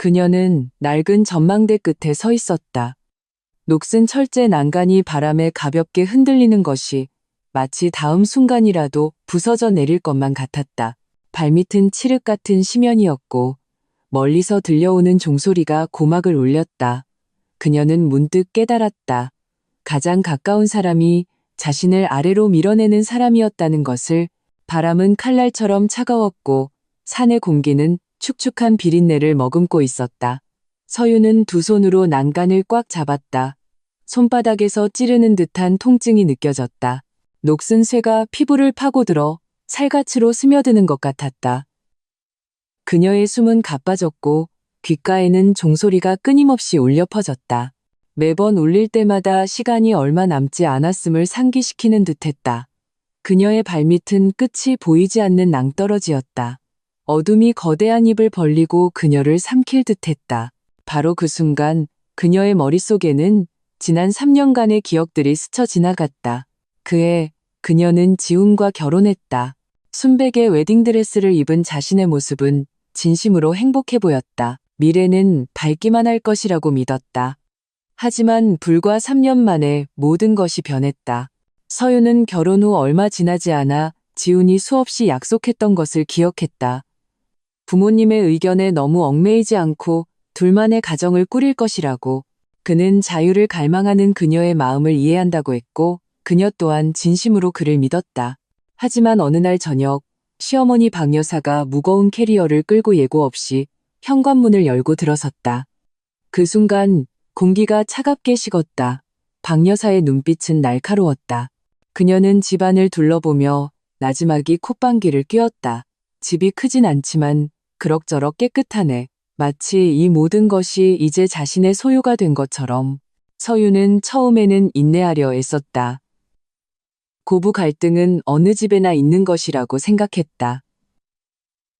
그녀는 낡은 전망대 끝에 서 있었다. 녹슨 철제 난간이 바람에 가볍게 흔들리는 것이 마치 다음 순간이라도 부서져 내릴 것만 같았다. 발밑은 칠흑 같은 심연이었고 멀리서 들려오는 종소리가 고막을 울렸다. 그녀는 문득 깨달았다. 가장 가까운 사람이 자신을 아래로 밀어내는 사람이었다는 것을. 바람은 칼날처럼 차가웠고 산의 공기는 축축한 비린내를 머금고 있었다. 서유는 두 손으로 난간을 꽉 잡았다. 손바닥에서 찌르는 듯한 통증이 느껴졌다. 녹슨 쇠가 피부를 파고들어 살갗으로 스며드는 것 같았다. 그녀의 숨은 가빠졌고 귓가에는 종소리가 끊임없이 울려 퍼졌다. 매번 울릴 때마다 시간이 얼마 남지 않았음을 상기시키는 듯했다. 그녀의 발밑은 끝이 보이지 않는 낭떠러지였다. 어둠이 거대한 입을 벌리고 그녀를 삼킬 듯했다. 바로 그 순간 그녀의 머릿속에는 지난 3년간의 기억들이 스쳐 지나갔다. 그녀는 지훈과 결혼했다. 순백의 웨딩드레스를 입은 자신의 모습은 진심으로 행복해 보였다. 미래는 밝기만 할 것이라고 믿었다. 하지만 불과 3년 만에 모든 것이 변했다. 서유는 결혼 후 얼마 지나지 않아 지훈이 수없이 약속했던 것을 기억했다. 부모님의 의견에 너무 얽매이지 않고 둘만의 가정을 꾸릴 것이라고. 그는 자유를 갈망하는 그녀의 마음을 이해한다고 했고 그녀 또한 진심으로 그를 믿었다. 하지만 어느 날 저녁 시어머니 박 여사가 무거운 캐리어를 끌고 예고 없이 현관문을 열고 들어섰다. 그 순간 공기가 차갑게 식었다. 박 여사의 눈빛은 날카로웠다. 그녀는 집안을 둘러보며 나지막이 콧방귀를 뀌었다. 집이 크진 않지만 그럭저럭 깨끗하네. 마치 이 모든 것이 이제 자신의 소유가 된 것처럼. 서유는 처음에는 인내하려 애썼다. 고부 갈등은 어느 집에나 있는 것이라고 생각했다.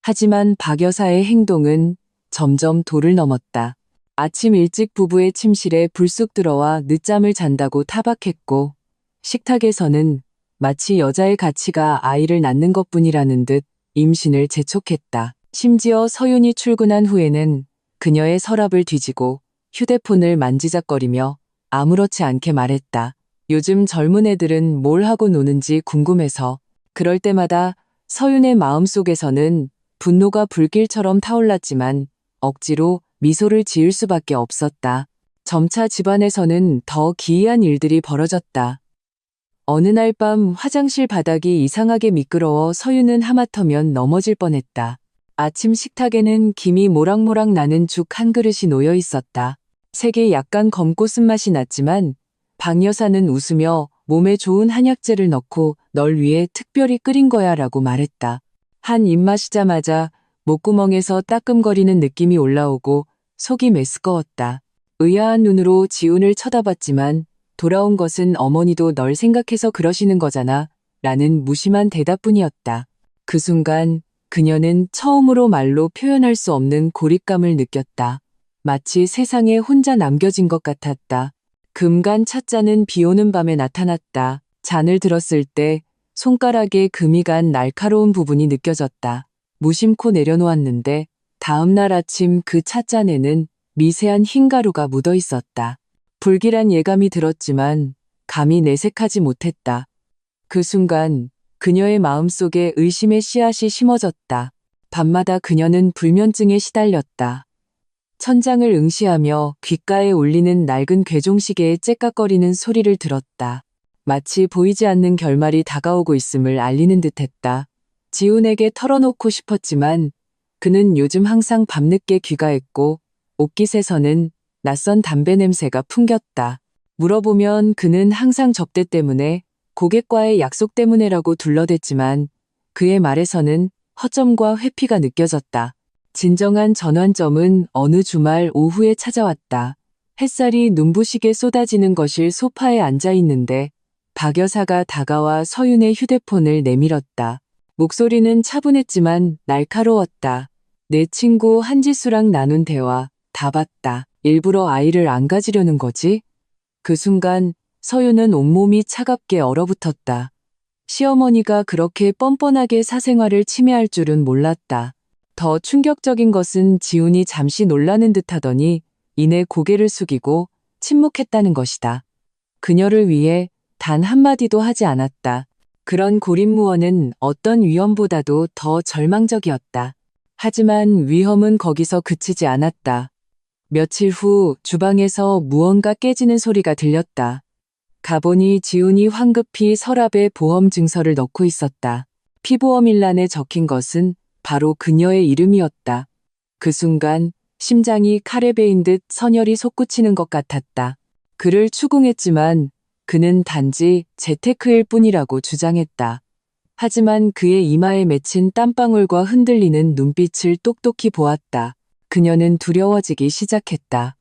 하지만 박 여사의 행동은 점점 도를 넘었다. 아침 일찍 부부의 침실에 불쑥 들어와 늦잠을 잔다고 타박했고 식탁에서는 마치 여자의 가치가 아이를 낳는 것뿐이라는 듯 임신을 재촉했다. 심지어 서윤이 출근한 후에는 그녀의 서랍을 뒤지고 휴대폰을 만지작거리며 아무렇지 않게 말했다. 요즘 젊은 애들은 뭘 하고 노는지 궁금해서. 그럴 때마다 서윤의 마음속에서는 분노가 불길처럼 타올랐지만 억지로 미소를 지을 수밖에 없었다. 점차 집안에서는 더 기이한 일들이 벌어졌다. 어느 날 밤 화장실 바닥이 이상하게 미끄러워 서유는 하마터면 넘어질 뻔했다. 아침 식탁에는 김이 모락모락 나는 죽 한 그릇이 놓여 있었다. 색이 약간 검고 쓴맛이 났지만 박 여사는 웃으며 몸에 좋은 한약재를 넣고 널 위해 특별히 끓인 거야 라고 말했다. 한 입 마시자마자 목구멍에서 따끔거리는 느낌이 올라오고 속이 메스꺼웠다. 의아한 눈으로 지훈을 쳐다봤지만 돌아온 것은 어머니도 널 생각해서 그러시는 거잖아 라는 무심한 대답뿐이었다. 그 순간 그녀는 처음으로 말로 표현할 수 없는 고립감을 느꼈다. 마치 세상에 혼자 남겨진 것 같았다. 금간 찻잔은 비 오는 밤에 나타났다. 잔을 들었을 때 손가락에 금이 간 날카로운 부분이 느껴졌다. 무심코 내려놓았는데 다음 날 아침 그 찻잔에는 미세한 흰 가루가 묻어 있었다. 불길한 예감이 들었지만 감히 내색하지 못했다. 그 순간 그녀의 마음속에 의심의 씨앗이 심어졌다. 밤마다 그녀는 불면증에 시달렸다. 천장을 응시하며 귓가에 울리는 낡은 괴종시계의 째깍거리는 소리를 들었다. 마치 보이지 않는 결말이 다가오고 있음을 알리는 듯했다. 지훈에게 털어놓고 싶었지만 그는 요즘 항상 밤늦게 귀가했고 옷깃에서는 낯선 담배 냄새가 풍겼다. 물어보면 그는 항상 접대 때문에 고객과의 약속 때문에라고 둘러댔지만 그의 말에서는 허점과 회피가 느껴졌다. 진정한 전환점은 어느 주말 오후에 찾아왔다. 햇살이 눈부시게 쏟아지는 거실 소파에 앉아 있는데 박 여사가 다가와 서윤의 휴대폰을 내밀었다. 목소리는 차분했지만 날카로웠다. 내 친구 한지수랑 나눈 대화 다 봤다. 일부러 아이를 안 가지려는 거지? 그 순간 서윤은 온몸이 차갑게 얼어붙었다. 시어머니가 그렇게 뻔뻔하게 사생활을 침해할 줄은 몰랐다. 더 충격적인 것은 지훈이 잠시 놀라는 듯하더니 이내 고개를 숙이고 침묵했다는 것이다. 그녀를 위해 단 한마디도 하지 않았다. 그런 고립무원은 어떤 위험보다도 더 절망적이었다. 하지만 위험은 거기서 그치지 않았다. 며칠 후 주방에서 무언가 깨지는 소리가 들렸다. 가보니 지훈이 황급히 서랍에 보험 증서를 넣고 있었다. 피보험 일란에 적힌 것은 바로 그녀의 이름이었다. 그 순간 심장이 칼에 베인 듯 선혈이 솟구치는 것 같았다. 그를 추궁했지만 그는 단지 재테크일 뿐이라고 주장했다. 하지만 그의 이마에 맺힌 땀방울과 흔들리는 눈빛을 똑똑히 보았다. 그녀는 두려워지기 시작했다.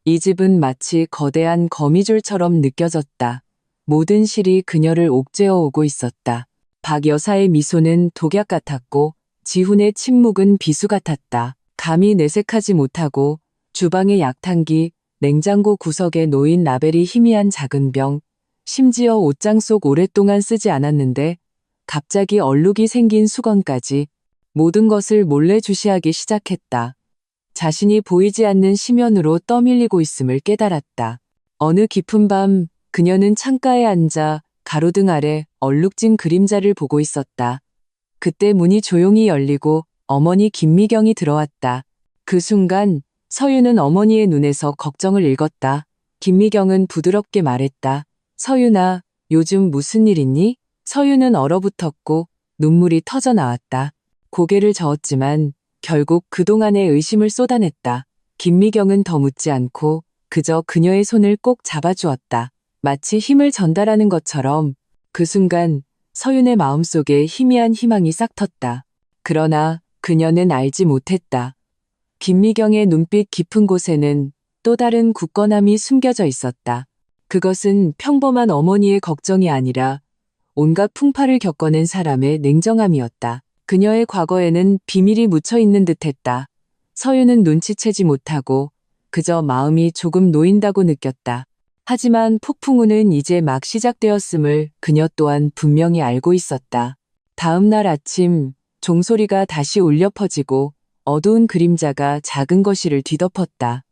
이 집은 마치 거대한 거미줄처럼 느껴졌다. 모든 실이 그녀를 옥죄어 오고 있었다. 박 여사의 미소는 독약 같았고 지훈의 침묵은 비수 같았다. 감히 내색하지 못하고 주방의 약탕기, 냉장고 구석에 놓인 라벨이 희미한 작은 병, 심지어 옷장 속 오랫동안 쓰지 않았는데 갑자기 얼룩이 생긴 수건까지 모든 것을 몰래 주시하기 시작했다. 자신이 보이지 않는 심연으로 떠밀리고 있음을 깨달았다. 어느 깊은 밤 그녀는 창가에 앉아 가로등 아래 얼룩진 그림자를 보고 있었다. 그때 문이 조용히 열리고 어머니 김미경이 들어왔다. 그 순간 서유는 어머니의 눈에서 걱정을 읽었다. 김미경은 부드럽게 말했다. 서유나, 요즘 무슨 일 있니? 서유는 얼어붙었고 눈물이 터져 나왔다. 고개를 저었지만 결국 그동안의 의심을 쏟아냈다. 김미경은 더 묻지 않고 그저 그녀의 손을 꼭 잡아주었다. 마치 힘을 전달하는 것처럼 그 순간 서윤의 마음속에 희미한 희망이 싹 텄다. 그러나 그녀는 알지 못했다. 김미경의 눈빛 깊은 곳에는 또 다른 굳건함이 숨겨져 있었다. 그것은 평범한 어머니의 걱정이 아니라 온갖 풍파를 겪어낸 사람의 냉정함이었다. 그녀의 과거에는 비밀이 묻혀 있는 듯했다. 서윤은 눈치채지 못하고 그저 마음이 조금 놓인다고 느꼈다. 하지만 폭풍우는 이제 막 시작되었음을 그녀 또한 분명히 알고 있었다. 다음 날 아침 종소리가 다시 울려 퍼지고 어두운 그림자가 작은 거실을 뒤덮었다.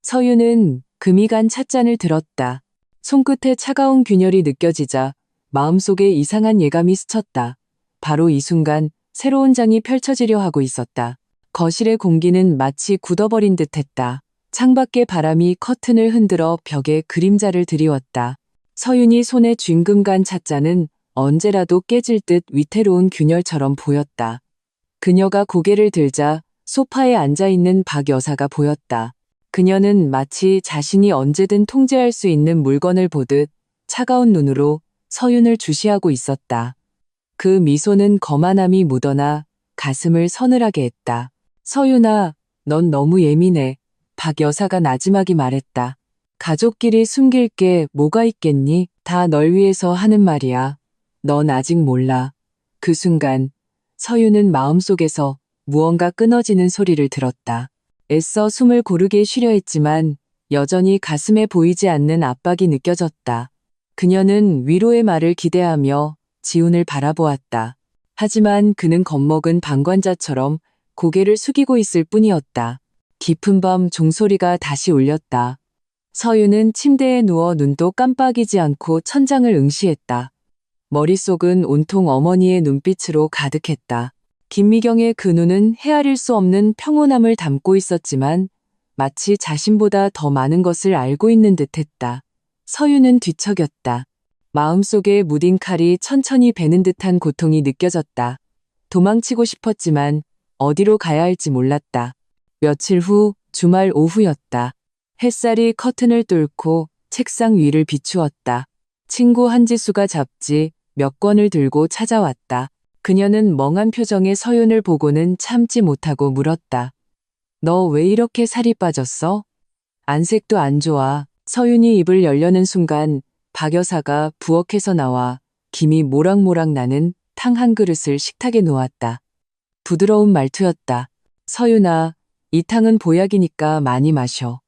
서윤은 금이 간 찻잔을 들었다. 손끝에 차가운 균열이 느껴지자 마음속에 이상한 예감이 스쳤다. 바로 이 순간 새로운 장이 펼쳐지려 하고 있었다. 거실의 공기는 마치 굳어버린 듯했다. 창밖의 바람이 커튼을 흔들어 벽에 그림자를 드리웠다. 서윤이 손에 쥔금 간 찻잔은 언제라도 깨질 듯 위태로운 균열처럼 보였다. 그녀가 고개를 들자 소파에 앉아있는 박 여사가 보였다. 그녀는 마치 자신이 언제든 통제할 수 있는 물건을 보듯 차가운 눈으로 서윤을 주시하고 있었다. 그 미소는 거만함이 묻어나 가슴을 서늘하게 했다. 서윤아, 넌 너무 예민해. 박 여사가 나지막이 말했다. 가족끼리 숨길 게 뭐가 있겠니? 다 널 위해서 하는 말이야. 넌 아직 몰라. 그 순간 서윤은 마음속에서 무언가 끊어지는 소리를 들었다. 애써 숨을 고르게 쉬려 했지만 여전히 가슴에 보이지 않는 압박이 느껴졌다. 그녀는 위로의 말을 기대하며 지훈을 바라보았다. 하지만 그는 겁먹은 방관자처럼 고개를 숙이고 있을 뿐이었다. 깊은 밤 종소리가 다시 울렸다. 서윤은 침대에 누워 눈도 깜빡이지 않고 천장을 응시했다. 머릿속은 온통 어머니의 눈빛으로 가득했다. 김미경의 그 눈은 헤아릴 수 없는 평온함을 담고 있었지만 마치 자신보다 더 많은 것을 알고 있는 듯했다. 서윤은 뒤척였다. 마음속에 무딘 칼이 천천히 베는 듯한 고통이 느껴졌다. 도망치고 싶었지만 어디로 가야 할지 몰랐다. 며칠 후 주말 오후였다. 햇살이 커튼을 뚫고 책상 위를 비추었다. 친구 한지수가 잡지 몇 권을 들고 찾아왔다. 그녀는 멍한 표정의 서윤을 보고는 참지 못하고 물었다. 너 왜 이렇게 살이 빠졌어? 안색도 안 좋아. 서윤이 입을 열려는 순간 박 여사가 부엌에서 나와 김이 모락모락 나는 탕 한 그릇을 식탁에 놓았다. 부드러운 말투였다. 서윤아, 이 탕은 보약이니까 많이 마셔.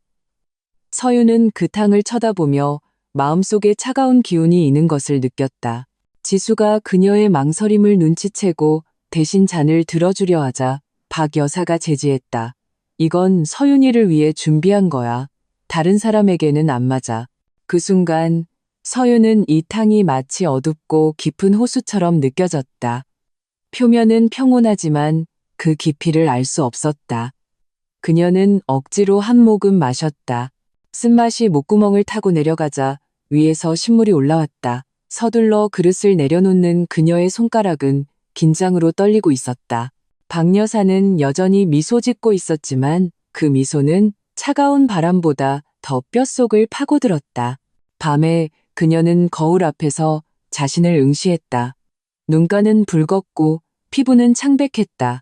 서윤은 그 탕을 쳐다보며 마음속에 차가운 기운이 이는 것을 느꼈다. 지수가 그녀의 망설임을 눈치채고 대신 잔을 들어주려 하자 박 여사가 제지했다. 이건 서윤이를 위해 준비한 거야. 다른 사람에게는 안 맞아. 그 순간 서윤은 이 탕이 마치 어둡고 깊은 호수처럼 느껴졌다. 표면은 평온하지만 그 깊이를 알 수 없었다. 그녀는 억지로 한 모금 마셨다. 쓴맛이 목구멍을 타고 내려가자 위에서 신물이 올라왔다. 서둘러 그릇을 내려놓는 그녀의 손가락은 긴장으로 떨리고 있었다. 박 여사는 여전히 미소 짓고 있었지만 그 미소는 차가운 바람보다 더 뼛속을 파고들었다. 밤에 그녀는 거울 앞에서 자신을 응시했다. 눈가는 붉었고 피부는 창백했다.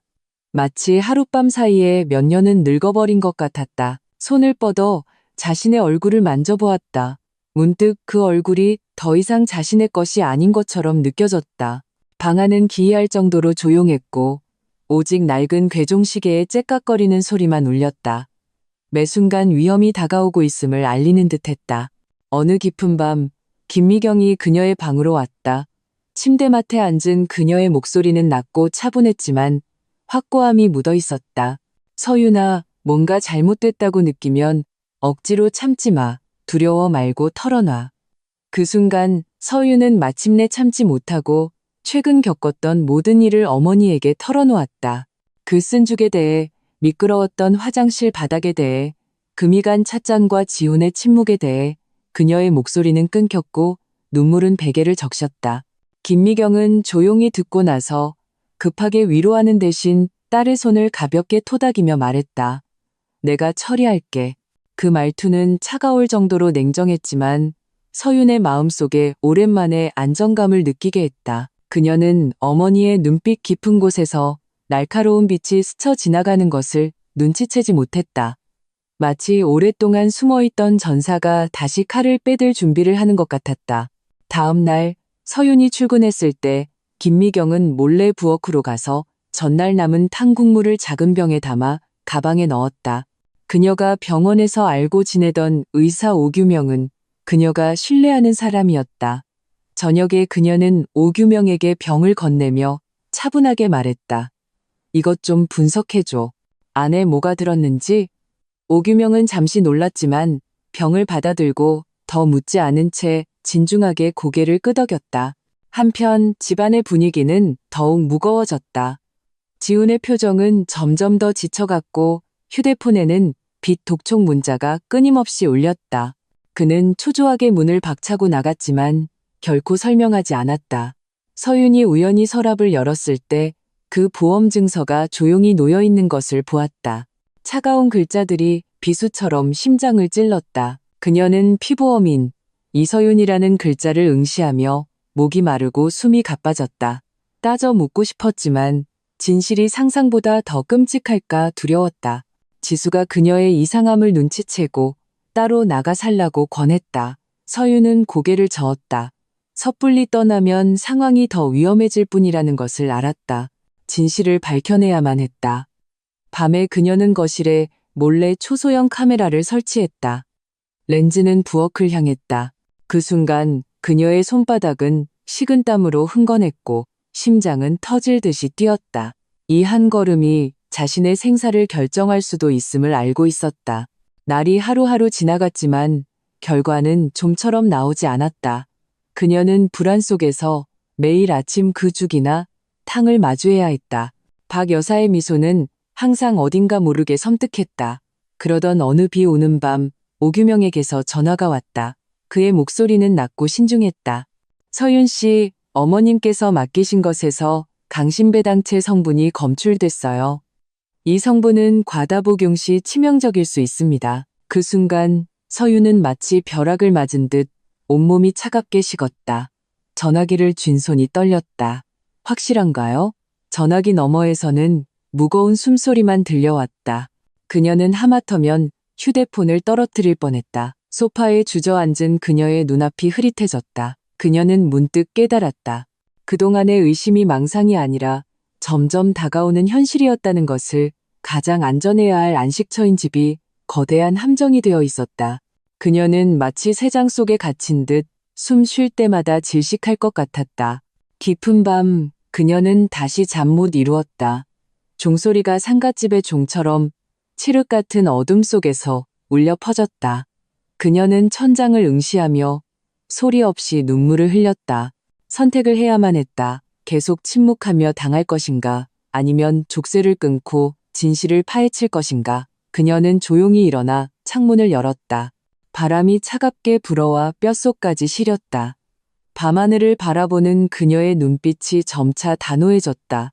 마치 하룻밤 사이에 몇 년은 늙어버린 것 같았다. 손을 뻗어 자신의 얼굴을 만져보았다. 문득 그 얼굴이 더 이상 자신의 것이 아닌 것처럼 느껴졌다. 방 안은 기이할 정도로 조용했고 오직 낡은 괴종시계의 째깍거리는 소리만 울렸다. 매 순간 위험이 다가오고 있음을 알리는 듯했다. 어느 깊은 밤 김미경이 그녀의 방으로 왔다. 침대맡에 앉은 그녀의 목소리는 낮고 차분했지만 확고함이 묻어 있었다. 서윤아, 뭔가 잘못됐다고 느끼면 억지로 참지 마. 두려워 말고 털어놔. 그 순간 서윤은 마침내 참지 못하고 최근 겪었던 모든 일을 어머니에게 털어놓았다. 그 쓴 죽에 대해, 미끄러웠던 화장실 바닥에 대해, 금이 간 찻잔과 지훈의 침묵에 대해 그녀의 목소리는 끊겼고 눈물은 베개를 적셨다. 김미경은 조용히 듣고 나서 급하게 위로하는 대신 딸의 손을 가볍게 토닥이며 말했다. 내가 처리할게. 그 말투는 차가울 정도로 냉정했지만 서윤의 마음속에 오랜만에 안정감을 느끼게 했다. 그녀는 어머니의 눈빛 깊은 곳에서 날카로운 빛이 스쳐 지나가는 것을 눈치채지 못했다. 마치 오랫동안 숨어있던 전사가 다시 칼을 빼들 준비를 하는 것 같았다. 다음 날 서윤이 출근했을 때 김미경은 몰래 부엌으로 가서 전날 남은 탕 국물을 작은 병에 담아 가방에 넣었다. 그녀가 병원에서 알고 지내던 의사 오규명은 그녀가 신뢰하는 사람이었다. 저녁에 그녀는 오규명에게 병을 건네며 차분하게 말했다. 이것 좀 분석해줘. 안에 뭐가 들었는지? 오규명은 잠시 놀랐지만 병을 받아들고 더 묻지 않은 채 진중하게 고개를 끄덕였다. 한편 집안의 분위기는 더욱 무거워졌다. 지훈의 표정은 점점 더 지쳐갔고 휴대폰에는 빛 독촉 문자가 끊임없이 울렸다. 그는 초조하게 문을 박차고 나갔지만 결코 설명하지 않았다. 서윤이 우연히 서랍을 열었을 때 그 보험 증서가 조용히 놓여 있는 것을 보았다. 차가운 글자들이 비수처럼 심장을 찔렀다. 그녀는 피보험인 이서윤이라는 글자를 응시하며 목이 마르고 숨이 가빠졌다. 따져 묻고 싶었지만 진실이 상상보다 더 끔찍할까 두려웠다. 지수가 그녀의 이상함을 눈치채고 따로 나가 살라고 권했다. 서윤은 고개를 저었다. 섣불리 떠나면 상황이 더 위험해질 뿐이라는 것을 알았다. 진실을 밝혀내야만 했다. 밤에 그녀는 거실에 몰래 초소형 카메라를 설치했다. 렌즈는 부엌을 향했다. 그 순간 그녀의 손바닥은 식은땀으로 흥건했고 심장은 터질 듯이 뛰었다. 이 한 걸음이 자신의 생사를 결정할 수도 있음을 알고 있었다. 날이 하루하루 지나갔지만 결과는 좀처럼 나오지 않았다. 그녀는 불안 속에서 매일 아침 그 죽이나 탕을 마주해야 했다. 박 여사의 미소는 항상 어딘가 모르게 섬뜩했다. 그러던 어느 비 오는 밤 오규명에게서 전화가 왔다. 그의 목소리는 낮고 신중했다. 서윤 씨, 어머님께서 맡기신 것에서 강신배당체 성분이 검출됐어요. 이 성분은 과다 복용 시 치명적일 수 있습니다. 그 순간 서윤은 마치 벼락을 맞은 듯 온몸이 차갑게 식었다. 전화기를 쥔 손이 떨렸다. 확실한가요? 전화기 너머에서는 무거운 숨소리만 들려왔다. 그녀는 하마터면 휴대폰을 떨어뜨릴 뻔했다. 소파에 주저앉은 그녀의 눈앞이 흐릿해졌다. 그녀는 문득 깨달았다. 그동안의 의심이 망상이 아니라 점점 다가오는 현실이었다는 것을. 가장 안전해야 할 안식처인 집이 거대한 함정이 되어 있었다. 그녀는 마치 새장 속에 갇힌 듯 숨 쉴 때마다 질식할 것 같았다. 깊은 밤 그녀는 다시 잠 못 이루었다. 종소리가 상갓집의 종처럼 칠흑 같은 어둠 속에서 울려 퍼졌다. 그녀는 천장을 응시하며 소리 없이 눈물을 흘렸다. 선택을 해야만 했다. 계속 침묵하며 당할 것인가, 아니면 족쇄를 끊고 진실을 파헤칠 것인가. 그녀는 조용히 일어나 창문을 열었다. 바람이 차갑게 불어와 뼛속까지 시렸다. 밤하늘을 바라보는 그녀의 눈빛이 점차 단호해졌다.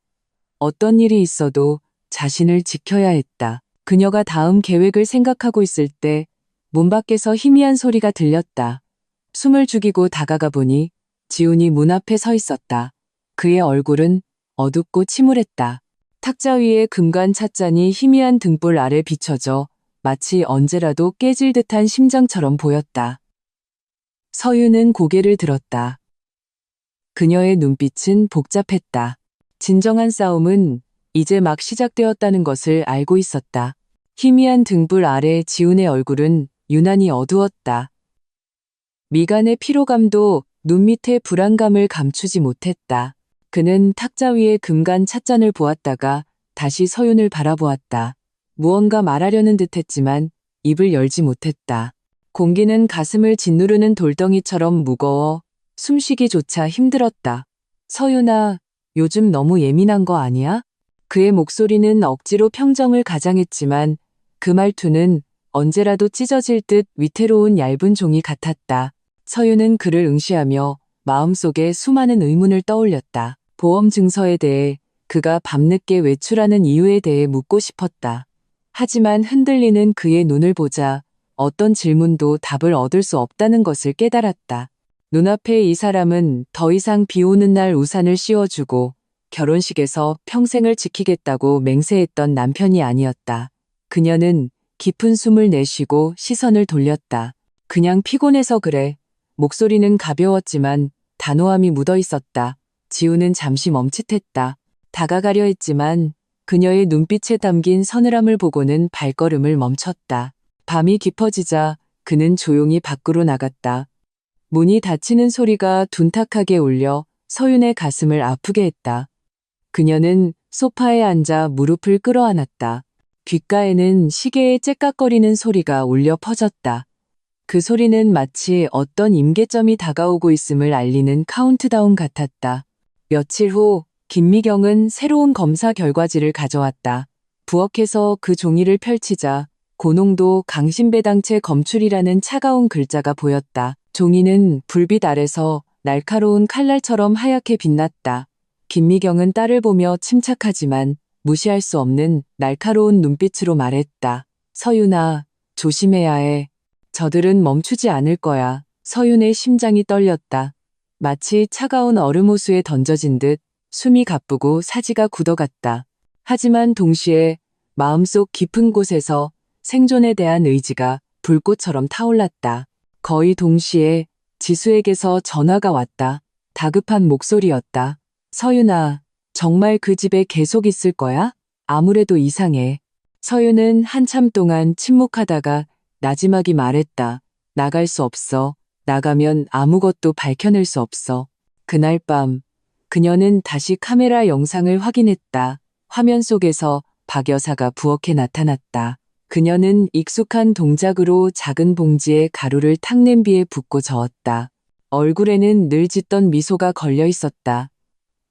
어떤 일이 있어도 자신을 지켜야 했다. 그녀가 다음 계획을 생각하고 있을 때 문 밖에서 희미한 소리가 들렸다. 숨을 죽이고 다가가 보니 지훈이 문 앞에 서 있었다. 그의 얼굴은 어둡고 침울했다. 탁자 위에 금관 찻잔이 희미한 등불 아래 비춰져 마치 언제라도 깨질 듯한 심장처럼 보였다. 서윤은 고개를 들었다. 그녀의 눈빛은 복잡했다. 진정한 싸움은 이제 막 시작되었다는 것을 알고 있었다. 희미한 등불 아래 지훈의 얼굴은 유난히 어두웠다. 미간의 피로감도 눈 밑의 불안감을 감추지 못했다. 그는 탁자 위에 금간 찻잔을 보았다가 다시 서윤을 바라보았다. 무언가 말하려는 듯했지만 입을 열지 못했다. 공기는 가슴을 짓누르는 돌덩이처럼 무거워 숨쉬기조차 힘들었다. 서윤아, 요즘 너무 예민한 거 아니야? 그의 목소리는 억지로 평정을 가장했지만 그 말투는 언제라도 찢어질 듯 위태로운 얇은 종이 같았다. 서윤은 그를 응시하며 마음속에 수많은 의문을 떠올렸다. 보험 증서에 대해, 그가 밤늦게 외출하는 이유에 대해 묻고 싶었다. 하지만 흔들리는 그의 눈을 보자 어떤 질문도 답을 얻을 수 없다는 것을 깨달았다. 눈앞에 이 사람은 더 이상 비 오는 날 우산을 씌워주고 결혼식에서 평생을 지키겠다고 맹세했던 남편이 아니었다. 그녀는 깊은 숨을 내쉬고 시선을 돌렸다. 그냥 피곤해서 그래. 목소리는 가벼웠지만 단호함이 묻어 있었다. 지우는 잠시 멈칫했다. 다가가려 했지만 그녀의 눈빛에 담긴 서늘함을 보고는 발걸음을 멈췄다. 밤이 깊어지자 그는 조용히 밖으로 나갔다. 문이 닫히는 소리가 둔탁하게 울려 서윤의 가슴을 아프게 했다. 그녀는 소파에 앉아 무릎을 끌어안았다. 귓가에는 시계의 째깍거리는 소리가 울려 퍼졌다. 그 소리는 마치 어떤 임계점이 다가오고 있음을 알리는 카운트다운 같았다. 며칠 후 김미경은 새로운 검사 결과지를 가져왔다. 부엌에서 그 종이를 펼치자 고농도 강심배당체 검출이라는 차가운 글자가 보였다. 종이는 불빛 아래서 날카로운 칼날처럼 하얗게 빛났다. 김미경은 딸을 보며 침착하지만 무시할 수 없는 날카로운 눈빛으로 말했다. 서윤아, 조심해야 해. 저들은 멈추지 않을 거야. 서윤의 심장이 떨렸다. 마치 차가운 얼음호수에 던져진 듯 숨이 가쁘고 사지가 굳어갔다. 하지만 동시에 마음속 깊은 곳에서 생존에 대한 의지가 불꽃처럼 타올랐다. 거의 동시에 지수에게서 전화가 왔다. 다급한 목소리였다. 서윤아, 정말 그 집에 계속 있을 거야? 아무래도 이상해. 서윤은 한참 동안 침묵하다가 나지막이 말했다. 나갈 수 없어. 나가면 아무것도 밝혀낼 수 없어. 그날 밤 그녀는 다시 카메라 영상을 확인했다. 화면 속에서 박 여사가 부엌에 나타났다. 그녀는 익숙한 동작으로 작은 봉지에 가루를 탕냄비에 붓고 저었다. 얼굴에는 늘 짓던 미소가 걸려 있었다.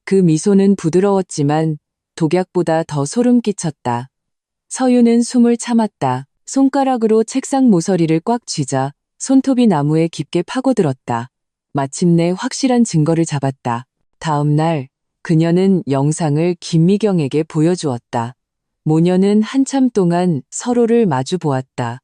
그 미소는 부드러웠지만 독약보다 더 소름 끼쳤다. 서윤은 숨을 참았다. 손가락으로 책상 모서리를 꽉 쥐자 손톱이 나무에 깊게 파고들었다. 마침내 확실한 증거를 잡았다. 다음 날 그녀는 영상을 김미경에게 보여주었다. 모녀는 한참 동안 서로를 마주 보았다.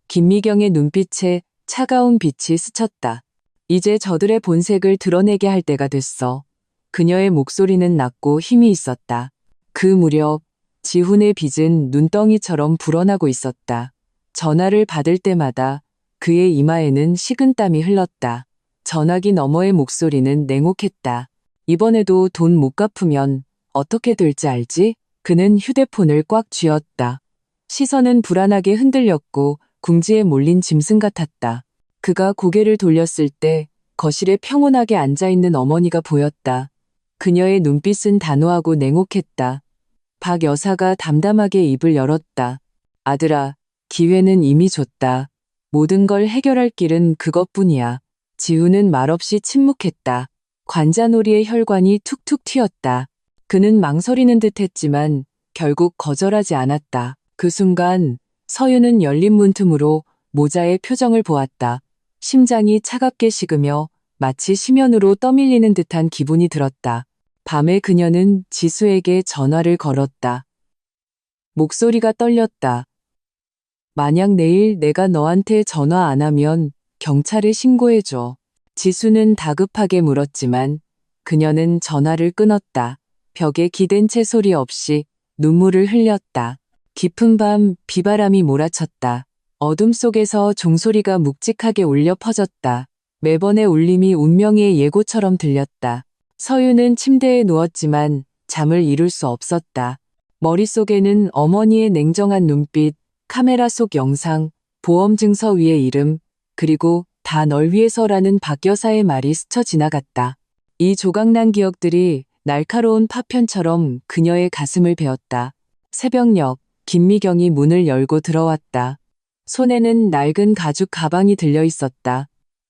김미경의 눈빛에 차가운 빛이 스쳤다. 이제 저들의 본색을 드러내게 할 때가 됐어. 그녀의 목소리는 낮고 힘이 있었다. 그 무렵 지훈의 빚은 눈덩이처럼 불어나고 있었다. 전화를 받을 때마다 그의 이마에는 식은땀이 흘렀다. 전화기 너머의 목소리는 냉혹했다. 이번에도 돈 못 갚으면 어떻게 될지 알지? 그는 휴대폰을 꽉 쥐었다. 시선은 불안하게 흔들렸고 궁지에 몰린 짐승 같았다. 그가 고개를 돌렸을 때 거실에 평온하게 앉아있는 어머니가 보였다. 그녀의 눈빛은 단호하고 냉혹했다. 박 여사가 담담하게 입을 열었다. 아들아, 기회는 이미 줬다. 모든 걸 해결할 길은 그것뿐이야. 지우는 말없이 침묵했다. 관자놀이의 혈관이 툭툭 튀었다. 그는 망설이는 듯 했지만 결국 거절하지 않았다. 그 순간 서유는 열린 문틈으로 모자의 표정을 보았다. 심장이 차갑게 식으며 마치 심연으로 떠밀리는 듯한 기분이 들었다. 밤에 그녀는 지수에게 전화를 걸었다. 목소리가 떨렸다. 만약 내일 내가 너한테 전화 안 하면 경찰에 신고해줘. 지수는 다급하게 물었지만 그녀는 전화를 끊었다. 벽에 기댄 채 소리 없이 눈물을 흘렸다. 깊은 밤 비바람이 몰아쳤다. 어둠 속에서 종소리가 묵직하게 울려 퍼졌다. 매번의 울림이 운명의 예고처럼 들렸다. 서유는 침대에 누웠지만 잠을 이룰 수 없었다. 머릿속에는 어머니의 냉정한 눈빛, 카메라 속 영상, 보험 증서 위의 이름, 그리고 다 널 위해서라는 박 여사의 말이 스쳐 지나갔다. 이 조각난 기억들이 날카로운 파편처럼 그녀의 가슴을 베었다. 새벽녘, 김미경이 문을 열고 들어왔다. 손에는 낡은 가죽 가방이 들려 있었다.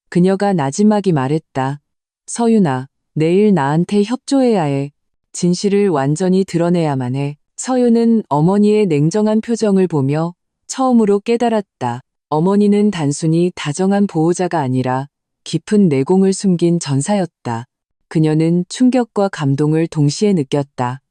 그녀가 나지막이 말했다. 서윤아, 내일 나한테 협조해야 해. 진실을 완전히 드러내야만 해. 서윤은 어머니의 냉정한 표정을 보며 처음으로 깨달았다. 어머니는 단순히 다정한 보호자가 아니라 깊은 내공을 숨긴 전사였다. 그녀는 충격과 감동을 동시에 느꼈다.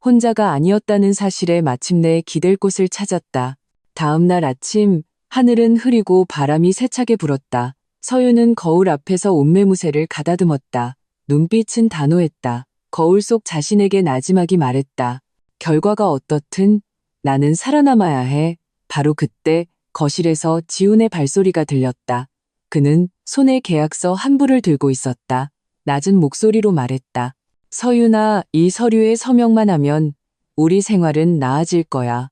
혼자가 아니었다는 사실에 마침내 기댈 곳을 찾았다. 다음 날 아침, 하늘은 흐리고 바람이 세차게 불었다. 서유는 거울 앞에서 옷매무새를 가다듬었다. 눈빛은 단호했다. 거울 속 자신에게 나지막이 말했다. 결과가 어떻든 나는 살아남아야 해. 바로 그때 거실에서 지훈의 발소리가 들렸다. 그는 손에 계약서 한 부를 들고 있었다. 낮은 목소리로 말했다. 서윤아, 이 서류에 서명만 하면 우리 생활은 나아질 거야.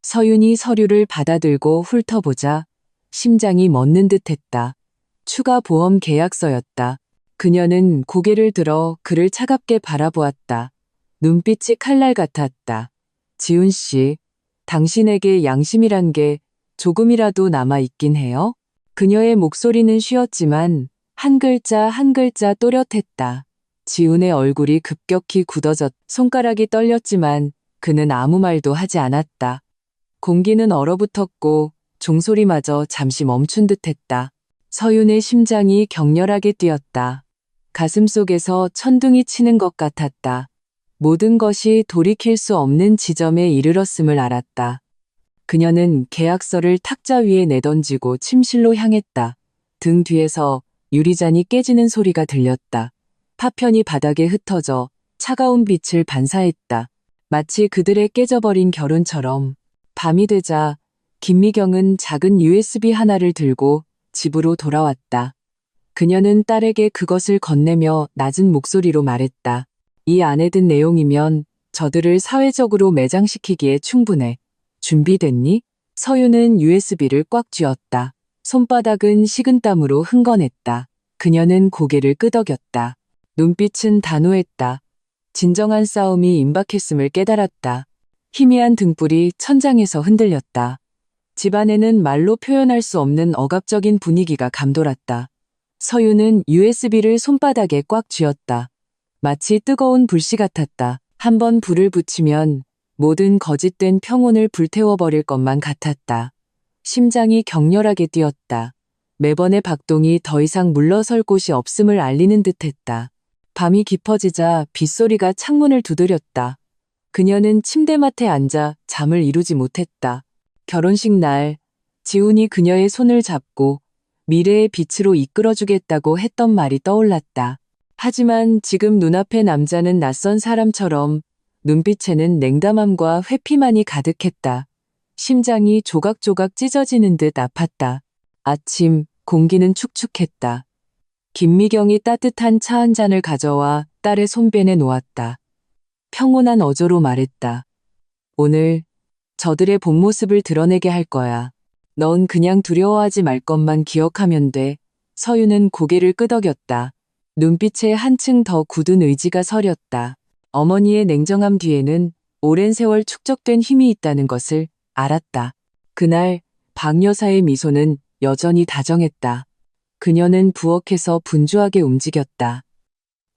서윤이 서류를 받아들고 훑어보자 심장이 멎는 듯했다. 추가 보험 계약서였다. 그녀는 고개를 들어 그를 차갑게 바라보았다. 눈빛이 칼날 같았다. 지훈 씨, 당신에게 양심이란 게 조금이라도 남아있긴 해요? 그녀의 목소리는 쉬었지만 한 글자 한 글자 또렷했다. 지훈의 얼굴이 급격히 굳어졌, 손가락이 떨렸지만 그는 아무 말도 하지 않았다. 공기는 얼어붙었고 종소리마저 잠시 멈춘 듯했다. 서윤의 심장이 격렬하게 뛰었다. 가슴 속에서 천둥이 치는 것 같았다. 모든 것이 돌이킬 수 없는 지점에 이르렀음을 알았다. 그녀는 계약서를 탁자 위에 내던지고 침실로 향했다. 등 뒤에서 유리잔이 깨지는 소리가 들렸다. 파편이 바닥에 흩어져 차가운 빛을 반사했다. 마치 그들의 깨져버린 결혼처럼. 밤이 되자 김미경은 작은 USB 하나를 들고 집으로 돌아왔다. 그녀는 딸에게 그것을 건네며 낮은 목소리로 말했다. 이 안에 든 내용이면 저들을 사회적으로 매장시키기에 충분해. 준비됐니? 서유는 USB를 꽉 쥐었다. 손바닥은 식은땀으로 흥건했다. 그녀는 고개를 끄덕였다. 눈빛은 단호했다. 진정한 싸움이 임박했음을 깨달았다. 희미한 등불이 천장에서 흔들렸다. 집안에는 말로 표현할 수 없는 억압적인 분위기가 감돌았다. 서유는 USB를 손바닥에 꽉 쥐었다. 마치 뜨거운 불씨 같았다. 한번 불을 붙이면 모든 거짓된 평온을 불태워버릴 것만 같았다. 심장이 격렬하게 뛰었다. 매번의 박동이 더 이상 물러설 곳이 없음을 알리는 듯했다. 밤이 깊어지자 빗소리가 창문을 두드렸다. 그녀는 침대맡에 앉아 잠을 이루지 못했다. 결혼식 날, 지훈이 그녀의 손을 잡고 미래의 빛으로 이끌어주겠다고 했던 말이 떠올랐다. 하지만 지금 눈앞의 남자는 낯선 사람처럼 눈빛에는 냉담함과 회피만이 가득했다. 심장이 조각조각 찢어지는 듯 아팠다. 아침, 공기는 축축했다. 김미경이 따뜻한 차 한 잔을 가져와 딸의 손변에 놓았다. 평온한 어조로 말했다. 오늘 저들의 본 모습을 드러내게 할 거야. 넌 그냥 두려워하지 말 것만 기억하면 돼. 서유는 고개를 끄덕였다. 눈빛에 한층 더 굳은 의지가 서렸다. 어머니의 냉정함 뒤에는 오랜 세월 축적된 힘이 있다는 것을 알았다. 그날 박 여사의 미소는 여전히 다정했다. 그녀는 부엌에서 분주하게 움직였다.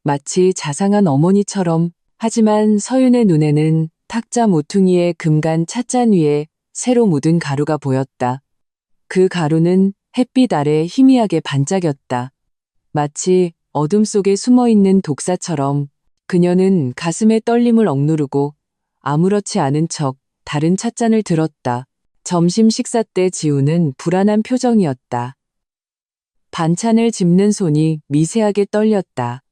마치 자상한 어머니처럼. 하지만 서윤의 눈에는 탁자 모퉁이의 금간 찻잔 위에 새로 묻은 가루가 보였다. 그 가루는 햇빛 아래 희미하게 반짝였다. 마치 어둠 속에 숨어있는 독사처럼. 그녀는 가슴의 떨림을 억누르고 아무렇지 않은 척 다른 찻잔을 들었다. 점심 식사 때 지우는 불안한 표정이었다. 반찬을 집는 손이 미세하게 떨렸다.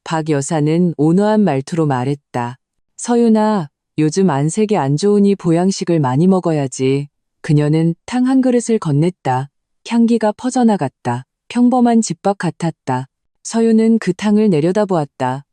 박 여사는 온화한 말투로 말했다. 서윤아, 요즘 안색이 안 좋으니 보양식을 많이 먹어야지. 그녀는 탕 한 그릇을 건넸다. 향기가 퍼져나갔다. 평범한 집밥 같았다. 서윤은 그 탕을 내려다보았다.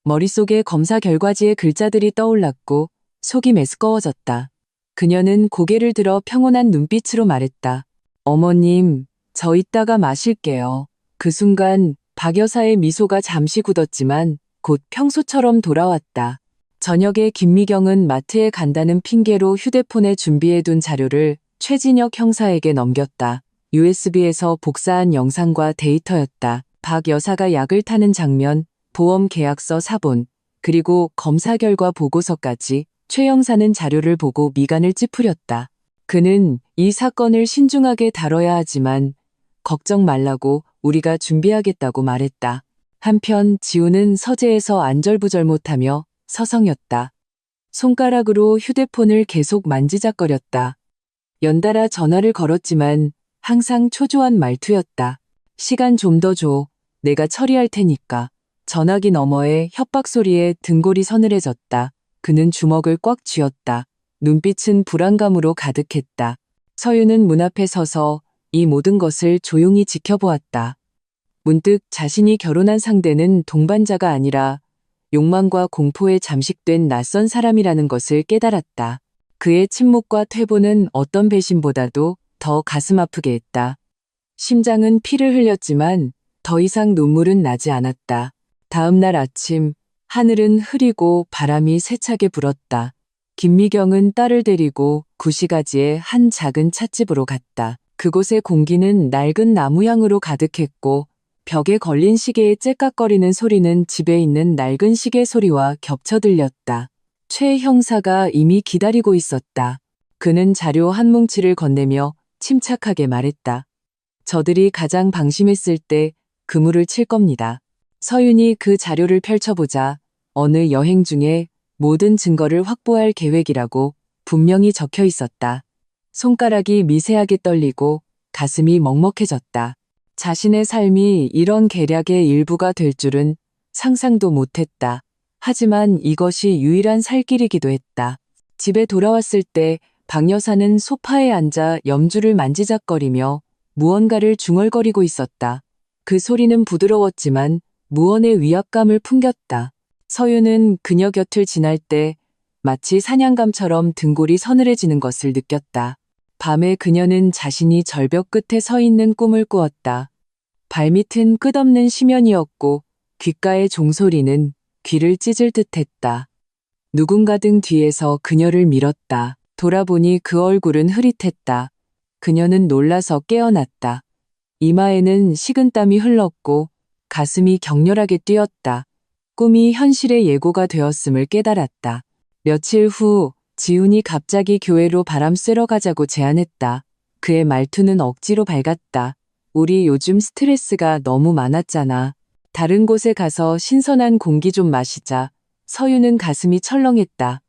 머릿속에 검사 결과지의 글자들이 떠올랐고 속이 메스꺼워졌다. 그녀는 고개를 들어 평온한 눈빛으로 말했다. 어머님, 저 이따가 마실게요. 그 순간 박 여사의 미소가 잠시 굳었지만 곧 평소처럼 돌아왔다. 저녁에 김미경은 마트에 간다는 핑계로 휴대폰에 준비해둔 자료를 최진혁 형사에게 넘겼다. USB에서 복사한 영상과 데이터였다. 박 여사가 약을 타는 장면, 보험 계약서 사본, 그리고 검사 결과 보고서까지. 최 형사는 자료를 보고 미간을 찌푸렸다. 그는 이 사건을 신중하게 다뤄야 하지만 걱정 말라고 우리가 준비하겠다고 말했다. 한편 지우는 서재에서 안절부절 못하며 서성였다. 손가락으로 휴대폰을 계속 만지작거렸다. 연달아 전화를 걸었지만 항상 초조한 말투였다. 시간 좀 더 줘. 내가 처리할 테니까. 전화기 너머의 협박 소리에 등골이 서늘해졌다. 그는 주먹을 꽉 쥐었다. 눈빛은 불안감으로 가득했다. 서윤은 문 앞에 서서 이 모든 것을 조용히 지켜보았다. 문득 자신이 결혼한 상대는 동반자가 아니라 욕망과 공포에 잠식된 낯선 사람이라는 것을 깨달았다. 그의 침묵과 퇴보는 어떤 배신보다도 더 가슴 아프게 했다. 심장은 피를 흘렸지만 더 이상 눈물은 나지 않았다. 다음 날 아침, 하늘은 흐리고 바람이 세차게 불었다. 김미경은 딸을 데리고 구시가지의 한 작은 찻집으로 갔다. 그곳의 공기는 낡은 나무향으로 가득했고 벽에 걸린 시계의 째깍거리는 소리는 집에 있는 낡은 시계 소리와 겹쳐 들렸다. 최 형사가 이미 기다리고 있었다. 그는 자료 한 뭉치를 건네며 침착하게 말했다. 저들이 가장 방심했을 때 그물을 칠 겁니다. 서윤이 그 자료를 펼쳐보자 어느 여행 중에 모든 증거를 확보할 계획이라고 분명히 적혀 있었다. 손가락이 미세하게 떨리고 가슴이 먹먹해졌다. 자신의 삶이 이런 계략의 일부가 될 줄은 상상도 못했다. 하지만 이것이 유일한 살 길이기도 했다. 집에 돌아왔을 때 박 여사는 소파에 앉아 염주를 만지작거리며 무언가를 중얼거리고 있었다. 그 소리는 부드러웠지만 무언의 위압감을 풍겼다. 서윤은 그녀 곁을 지날 때 마치 사냥감처럼 등골이 서늘해지는 것을 느꼈다. 밤에 그녀는 자신이 절벽 끝에 서 있는 꿈을 꾸었다. 발밑은 끝없는 심연이었고 귓가의 종소리는 귀를 찢을 듯했다. 누군가 등 뒤에서 그녀를 밀었다. 돌아보니 그 얼굴은 흐릿했다. 그녀는 놀라서 깨어났다. 이마에는 식은땀이 흘렀고 가슴이 격렬하게 뛰었다. 꿈이 현실의 예고가 되었음을 깨달았다. 며칠 후 지훈이 갑자기 교회로 바람 쐬러 가자고 제안했다. 그의 말투는 억지로 밝았다. 우리 요즘 스트레스가 너무 많았잖아. 다른 곳에 가서 신선한 공기 좀 마시자. 서윤은 가슴이 철렁했다.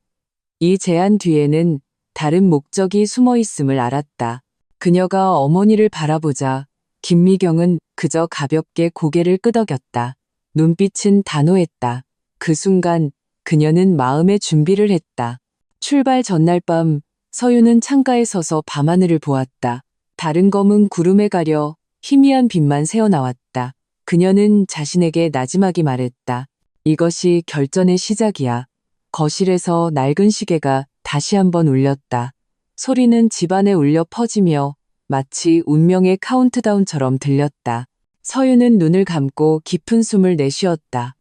이 제안 뒤에는 다른 목적이 숨어 있음을 알았다. 그녀가 어머니를 바라보자 김미경은 그저 가볍게 고개를 끄덕였다. 눈빛은 단호했다. 그 순간 그녀는 마음의 준비를 했다. 출발 전날 밤 서윤은 창가에 서서 밤하늘을 보았다. 다른 검은 구름에 가려 희미한 빛만 새어나왔다. 그녀는 자신에게 나지막이 말했다. 이것이 결전의 시작이야. 거실에서 낡은 시계가 다시 한번 울렸다. 소리는 집안에 울려 퍼지며 마치 운명의 카운트다운처럼 들렸다. 서윤은 눈을 감고 깊은 숨을 내쉬었다.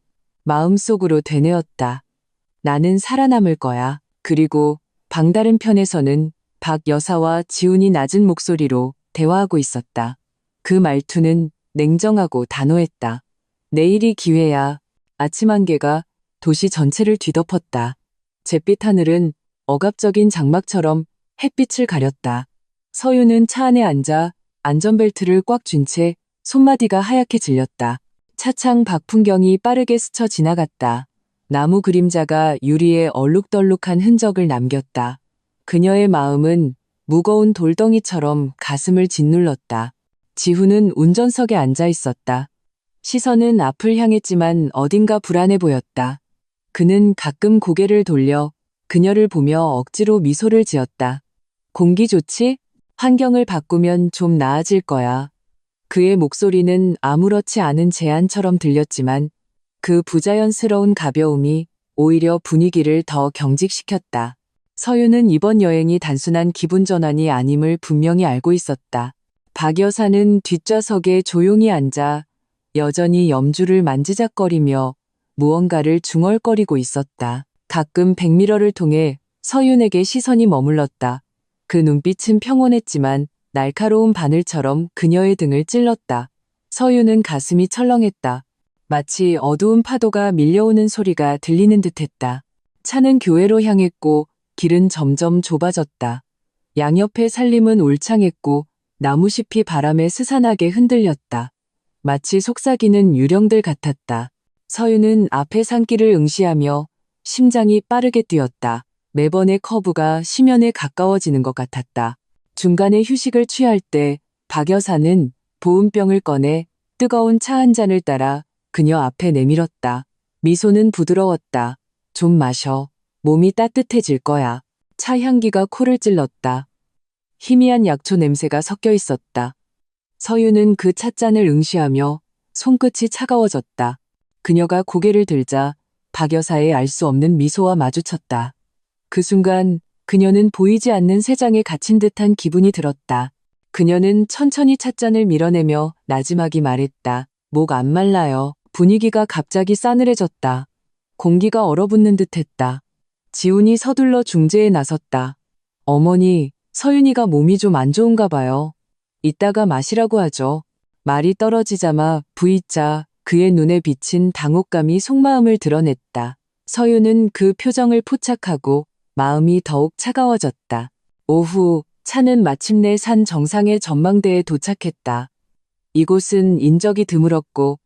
마음속으로 되뇌었다. 나는 살아남을 거야. 그리고 방다른 편에서는 박 여사와 지훈이 낮은 목소리로 대화하고 있었다. 그 말투는 냉정하고 단호했다. 내일이 기회야. 아침 안개가 도시 전체를 뒤덮었다. 잿빛 하늘은 억압적인 장막처럼 햇빛을 가렸다. 서유는 차 안에 앉아 안전벨트를 꽉 쥔 채 손마디가 하얗게 질렸다. 차창 밖 풍경이 빠르게 스쳐 지나갔다. 나무 그림자가 유리에 얼룩덜룩한 흔적을 남겼다. 그녀의 마음은 무거운 돌덩이처럼 가슴을 짓눌렀다. 지훈은 운전석에 앉아 있었다. 시선은 앞을 향했지만 어딘가 불안해 보였다. 그는 가끔 고개를 돌려 그녀를 보며 억지로 미소를 지었다. 공기 좋지? 환경을 바꾸면 좀 나아질 거야. 그의 목소리는 아무렇지 않은 제안처럼 들렸지만 그 부자연스러운 가벼움이 오히려 분위기를 더 경직시켰다. 서유는 이번 여행이 단순한 기분 전환이 아님을 분명히 알고 있었다. 박 여사는 뒷좌석에 조용히 앉아 여전히 염주를 만지작거리며 무언가를 중얼거리고 있었다. 가끔 백미러를 통해 서윤에게 시선이 머물렀다. 그 눈빛은 평온했지만 날카로운 바늘처럼 그녀의 등을 찔렀다. 서윤은 가슴이 철렁했다. 마치 어두운 파도가 밀려오는 소리가 들리는 듯했다. 차는 교회로 향했고 길은 점점 좁아졌다. 양옆의 산림은 울창했고 나무잎이 바람에 스산하게 흔들렸다. 마치 속삭이는 유령들 같았다. 서윤은 앞의 산길을 응시하며 심장이 빠르게 뛰었다. 매번의 커브가 심연에 가까워지는 것 같았다. 중간에 휴식을 취할 때 박 여사는 보온병을 꺼내 뜨거운 차 한 잔을 따라 그녀 앞에 내밀었다. 미소는 부드러웠다. 좀 마셔. 몸이 따뜻해질 거야. 차 향기가 코를 찔렀다. 희미한 약초 냄새가 섞여 있었다. 서유는 그 찻잔을 응시하며 손끝이 차가워졌다. 그녀가 고개를 들자 박 여사의 알 수 없는 미소와 마주쳤다. 그 순간 그녀는 보이지 않는 세상에 갇힌 듯한 기분이 들었다. 그녀는 천천히 찻잔을 밀어내며 나지막이 말했다. 목 안 말라요. 분위기가 갑자기 싸늘해졌다. 공기가 얼어붙는 듯했다. 지훈이 서둘러 중재에 나섰다. 어머니, 서윤이가 몸이 좀 안 좋은가 봐요. 이따가 마시라고 하죠. 말이 떨어지자마 V자 그의 눈에 비친 당혹감이 속마음을 드러냈다. 서윤은 그 표정을 포착하고 마음이 더욱 차가워졌다. 오후 차는 마침내 산 정상의 전망대에 도착했다. 이곳은 인적이 드물었고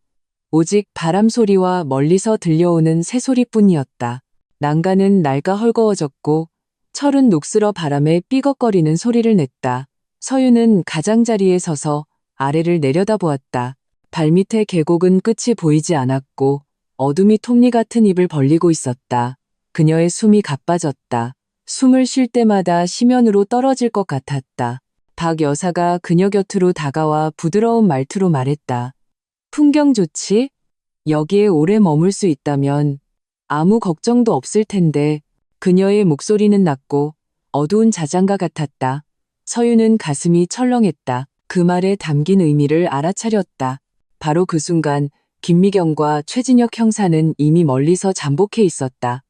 오직 바람 소리와 멀리서 들려오는 새소리뿐이었다. 난간은 낡아 헐거워졌고 철은 녹슬어 바람에 삐걱거리는 소리를 냈다. 서유는 가장자리에 서서 아래를 내려다보았다. 발밑의 계곡은 끝이 보이지 않았고 어둠이 톱니 같은 입을 벌리고 있었다. 그녀의 숨이 가빠졌다. 숨을 쉴 때마다 심연으로 떨어질 것 같았다. 박 여사가 그녀 곁으로 다가와 부드러운 말투로 말했다. 풍경 좋지? 여기에 오래 머물 수 있다면 아무 걱정도 없을 텐데. 그녀의 목소리는 낮고 어두운 자장가 같았다. 서유는 가슴이 철렁했다. 그 말에 담긴 의미를 알아차렸다. 바로 그 순간 김미경과 최진혁 형사는 이미 멀리서 잠복해 있었다.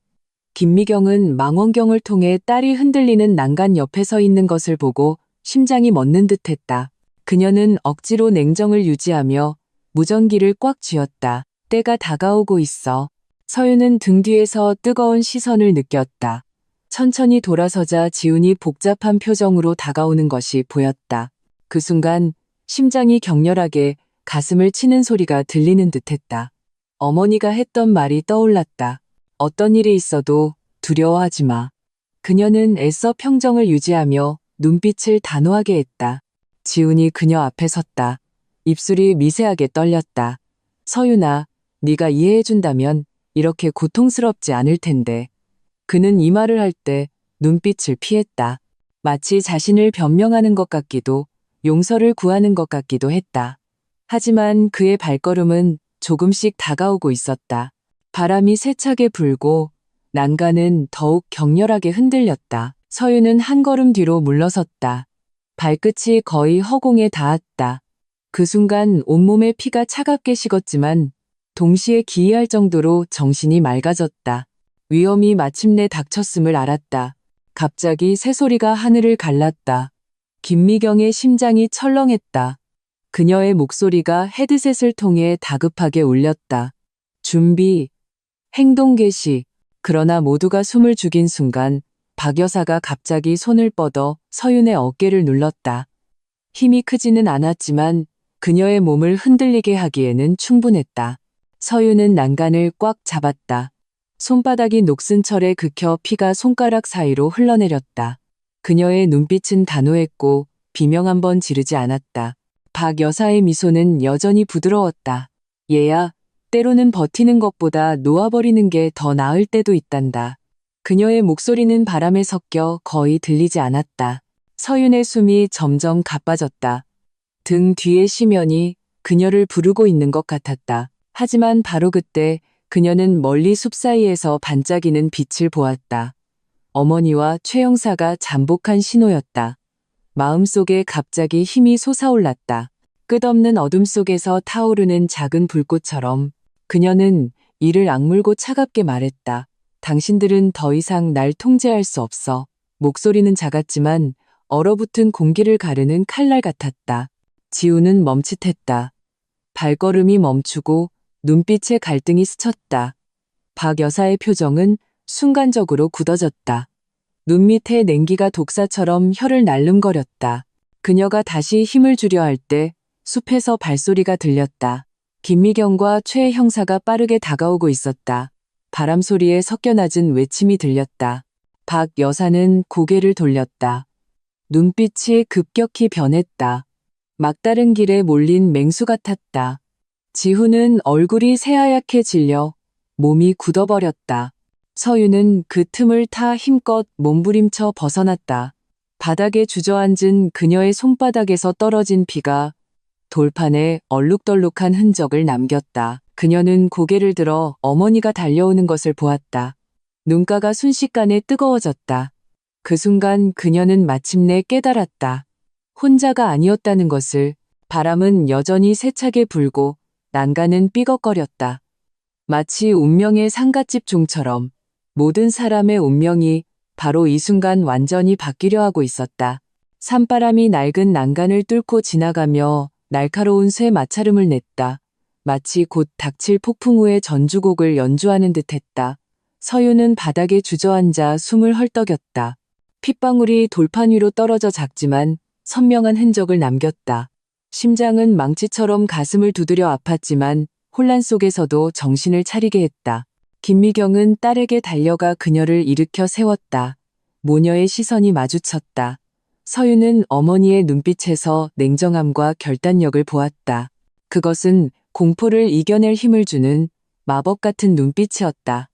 김미경은 망원경을 통해 딸이 흔들리는 난간 옆에 서 있는 것을 보고 심장이 멎는 듯했다. 그녀는 억지로 냉정을 유지하며 무전기를 꽉 쥐었다. 때가 다가오고 있어. 서유는 등 뒤에서 뜨거운 시선을 느꼈다. 천천히 돌아서자 지훈이 복잡한 표정으로 다가오는 것이 보였다. 그 순간 심장이 격렬하게 가슴을 치는 소리가 들리는 듯했다. 어머니가 했던 말이 떠올랐다. 어떤 일이 있어도 두려워하지 마. 그녀는 애써 평정을 유지하며 눈빛을 단호하게 했다. 지훈이 그녀 앞에 섰다. 입술이 미세하게 떨렸다. 서윤아, 네가 이해해준다면 이렇게 고통스럽지 않을 텐데. 그는 이 말을 할 때 눈빛을 피했다. 마치 자신을 변명하는 것 같기도 용서를 구하는 것 같기도 했다. 하지만 그의 발걸음은 조금씩 다가오고 있었다. 바람이 세차게 불고 난간은 더욱 격렬하게 흔들렸다. 서유는 한 걸음 뒤로 물러섰다. 발끝이 거의 허공에 닿았다. 그 순간 온몸의 피가 차갑게 식었지만 동시에 기이할 정도로 정신이 맑아졌다. 위험이 마침내 닥쳤음을 알았다. 갑자기 새소리가 하늘을 갈랐다. 김미경의 심장이 철렁했다. 그녀의 목소리가 헤드셋을 통해 다급하게 울렸다. 준비, 행동 개시. 그러나 모두가 숨을 죽인 순간 박 여사가 갑자기 손을 뻗어 서윤의 어깨를 눌렀다. 힘이 크지는 않았지만 그녀의 몸을 흔들리게 하기에는 충분했다. 서윤은 난간을 꽉 잡았다. 손바닥이 녹슨 철에 긁혀 피가 손가락 사이로 흘러내렸다. 그녀의 눈빛은 단호했고 비명 한 번 지르지 않았다. 박 여사의 미소는 여전히 부드러웠다. 얘야, 때로는 버티는 것보다 놓아버리는 게 더 나을 때도 있단다. 그녀의 목소리는 바람에 섞여 거의 들리지 않았다. 서윤의 숨이 점점 가빠졌다. 등 뒤의 심연이 그녀를 부르고 있는 것 같았다. 하지만 바로 그때 그녀는 멀리 숲 사이에서 반짝이는 빛을 보았다. 어머니와 최 형사가 잠복한 신호였다. 마음속에 갑자기 힘이 솟아올랐다. 끝없는 어둠 속에서 타오르는 작은 불꽃처럼 그녀는 이를 악물고 차갑게 말했다. 당신들은 더 이상 날 통제할 수 없어. 목소리는 작았지만 얼어붙은 공기를 가르는 칼날 같았다. 지우는 멈칫했다. 발걸음이 멈추고 눈빛에 갈등이 스쳤다. 박 여사의 표정은 순간적으로 굳어졌다. 눈 밑에 냉기가 독사처럼 혀를 날름거렸다. 그녀가 다시 힘을 주려 할 때 숲에서 발소리가 들렸다. 김미경과 최 형사가 빠르게 다가오고 있었다. 바람 소리에 섞여 낮은 외침이 들렸다. 박 여사는 고개를 돌렸다. 눈빛이 급격히 변했다. 막다른 길에 몰린 맹수 같았다. 지훈은 얼굴이 새하얗게 질려 몸이 굳어버렸다. 서윤은 그 틈을 타 힘껏 몸부림쳐 벗어났다. 바닥에 주저앉은 그녀의 손바닥에서 떨어진 피가 돌판에 얼룩덜룩한 흔적을 남겼다. 그녀는 고개를 들어 어머니가 달려오는 것을 보았다. 눈가가 순식간에 뜨거워졌다. 그 순간 그녀는 마침내 깨달았다. 혼자가 아니었다는 것을. 바람은 여전히 세차게 불고 난간은 삐걱거렸다. 마치 운명의 상갓집 종처럼 모든 사람의 운명이 바로 이 순간 완전히 바뀌려 하고 있었다. 산바람이 낡은 난간을 뚫고 지나가며 날카로운 쇠 마찰음을 냈다. 마치 곧 닥칠 폭풍 후의 전주곡을 연주하는 듯했다. 서윤은 바닥에 주저앉아 숨을 헐떡였다. 핏방울이 돌판 위로 떨어져 작지만 선명한 흔적을 남겼다. 심장은 망치처럼 가슴을 두드려 아팠지만 혼란 속에서도 정신을 차리게 했다. 김미경은 딸에게 달려가 그녀를 일으켜 세웠다. 모녀의 시선이 마주쳤다. 서윤은 어머니의 눈빛에서 냉정함과 결단력을 보았다. 그것은 공포를 이겨낼 힘을 주는 마법 같은 눈빛이었다.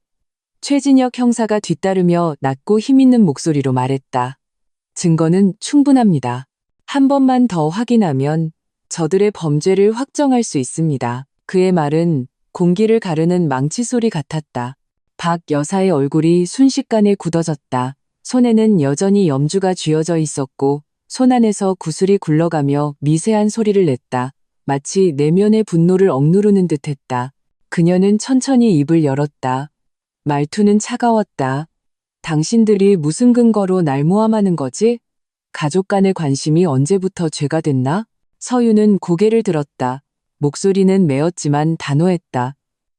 최진혁 형사가 뒤따르며 낮고 힘있는 목소리로 말했다. 증거는 충분합니다. 한 번만 더 확인하면 저들의 범죄를 확정할 수 있습니다. 그의 말은 공기를 가르는 망치 소리 같았다. 박 여사의 얼굴이 순식간에 굳어졌다. 손에는 여전히 염주가 쥐어져 있었고 손 안에서 구슬이 굴러가며 미세한 소리를 냈다. 마치 내면의 분노를 억누르는 듯했다. 그녀는 천천히 입을 열었다. 말투는 차가웠다. 당신들이 무슨 근거로 날 모함하는 거지? 가족 간의 관심이 언제부터 죄가 됐나? 서윤은 고개를 들었다. 목소리는 메었지만 단호했다.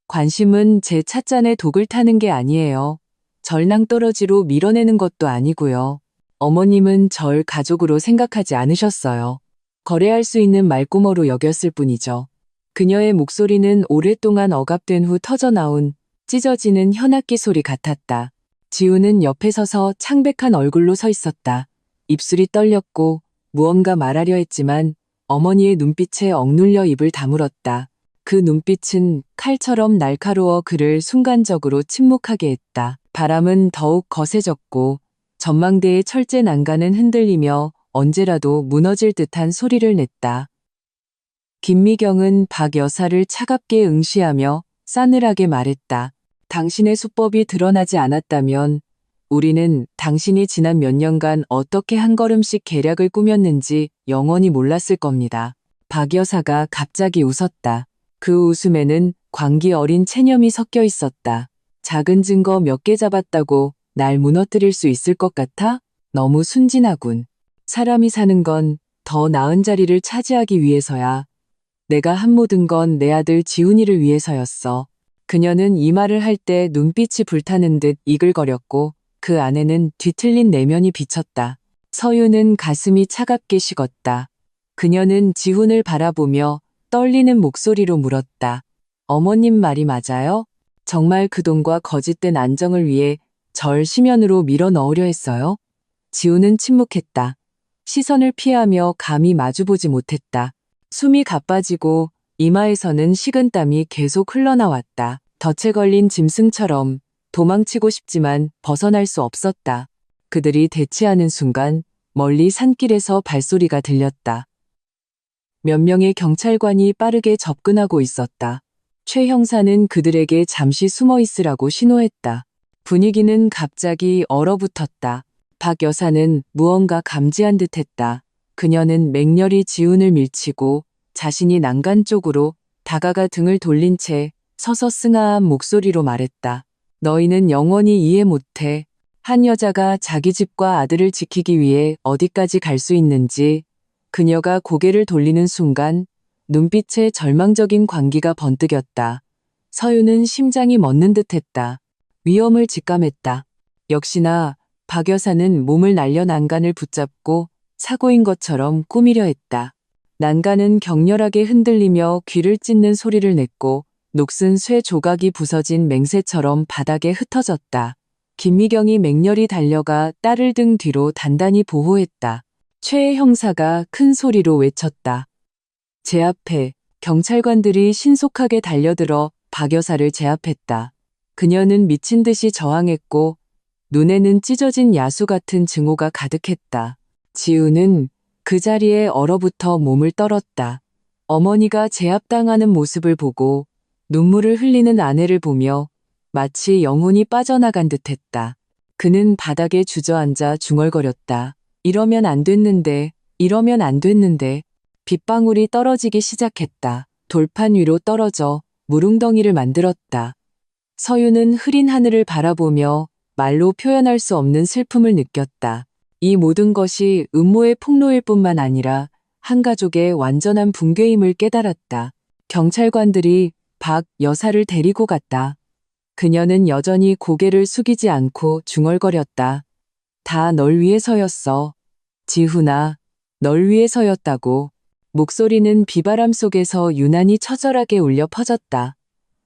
관심은 제 찻잔에 독을 타는 게 아니에요. 절낭떠러지로 밀어내는 것도 아니고요. 어머님은 절 가족으로 생각하지 않으셨어요. 거래할 수 있는 말구머로 여겼을 뿐이죠. 그녀의 목소리는 오랫동안 억압된 후 터져나온 찢어지는 현악기 소리 같았다. 지우는 옆에 서서 창백한 얼굴로 서 있었다. 입술이 떨렸고 무언가 말하려 했지만 어머니의 눈빛에 억눌려 입을 다물었다. 그 눈빛은 칼처럼 날카로워 그를 순간적으로 침묵하게 했다. 바람은 더욱 거세졌고 전망대의 철제 난간은 흔들리며 언제라도 무너질 듯한 소리를 냈다. 김미경은 박 여사를 차갑게 응시하며 싸늘하게 말했다. 당신의 수법이 드러나지 않았다면 우리는 당신이 지난 몇 년간 어떻게 한 걸음씩 계략을 꾸몄는지 영원히 몰랐을 겁니다. 박 여사가 갑자기 웃었다. 그 웃음에는 광기 어린 체념이 섞여 있었다. 작은 증거 몇 개 잡았다고 날 무너뜨릴 수 있을 것 같아? 너무 순진하군. 사람이 사는 건 더 나은 자리를 차지하기 위해서야. 내가 한 모든 건 내 아들 지훈이를 위해서였어. 그녀는 이 말을 할 때 눈빛이 불타는 듯 이글거렸고 그 안에는 뒤틀린 내면이 비쳤다. 서유는 가슴이 차갑게 식었다. 그녀는 지훈을 바라보며 떨리는 목소리로 물었다. 어머님 말이 맞아요? 정말 그 돈과 거짓된 안정을 위해 절 심연으로 밀어 넣으려 했어요? 지훈은 침묵했다. 시선을 피하며 감히 마주보지 못했다. 숨이 가빠지고 이마에서는 식은땀이 계속 흘러나왔다. 덫에 걸린 짐승처럼 도망치고 싶지만 벗어날 수 없었다. 그들이 대치하는 순간 멀리 산길에서 발소리가 들렸다. 몇 명의 경찰관이 빠르게 접근하고 있었다. 최 형사는 그들에게 잠시 숨어 있으라고 신호했다. 분위기는 갑자기 얼어붙었다. 박 여사는 무언가 감지한 듯했다. 그녀는 맹렬히 지훈을 밀치고 자신이 난간 쪽으로 다가가 등을 돌린 채 서서 승아한 목소리로 말했다. 너희는 영원히 이해 못해. 한 여자가 자기 집과 아들을 지키기 위해 어디까지 갈 수 있는지. 그녀가 고개를 돌리는 순간 눈빛에 절망적인 광기가 번뜩였다. 서유는 심장이 멎는 듯했다. 위험을 직감했다. 역시나 박 여사는 몸을 날려 난간을 붙잡고 사고인 것처럼 꾸미려 했다. 난간은 격렬하게 흔들리며 귀를 찢는 소리를 냈고 녹슨 쇠 조각이 부서진 맹세처럼 바닥에 흩어졌다. 김미경이 맹렬히 달려가 딸을 등 뒤로 단단히 보호했다. 최 형사가 큰 소리로 외쳤다. 제 앞에 경찰관들이 신속하게 달려들어 박 여사를 제압했다. 그녀는 미친 듯이 저항했고 눈에는 찢어진 야수 같은 증오가 가득했다. 지우는 그 자리에 얼어붙어 몸을 떨었다. 어머니가 제압당하는 모습을 보고 눈물을 흘리는 아내를 보며 마치 영혼이 빠져나간 듯했다. 그는 바닥에 주저앉아 중얼거렸다. 이러면 안 됐는데, 이러면 안 됐는데. 빗방울이 떨어지기 시작했다. 돌판 위로 떨어져 물웅덩이를 만들었다. 서유는 흐린 하늘을 바라보며 말로 표현할 수 없는 슬픔을 느꼈다. 이 모든 것이 음모의 폭로일 뿐만 아니라 한 가족의 완전한 붕괴임을 깨달았다. 경찰관들이 박 여사를 데리고 갔다. 그녀는 여전히 고개를 숙이지 않고 중얼거렸다. 다 널 위해서였어. 지훈아, 널 위해서였다고. 목소리는 비바람 속에서 유난히 처절하게 울려 퍼졌다.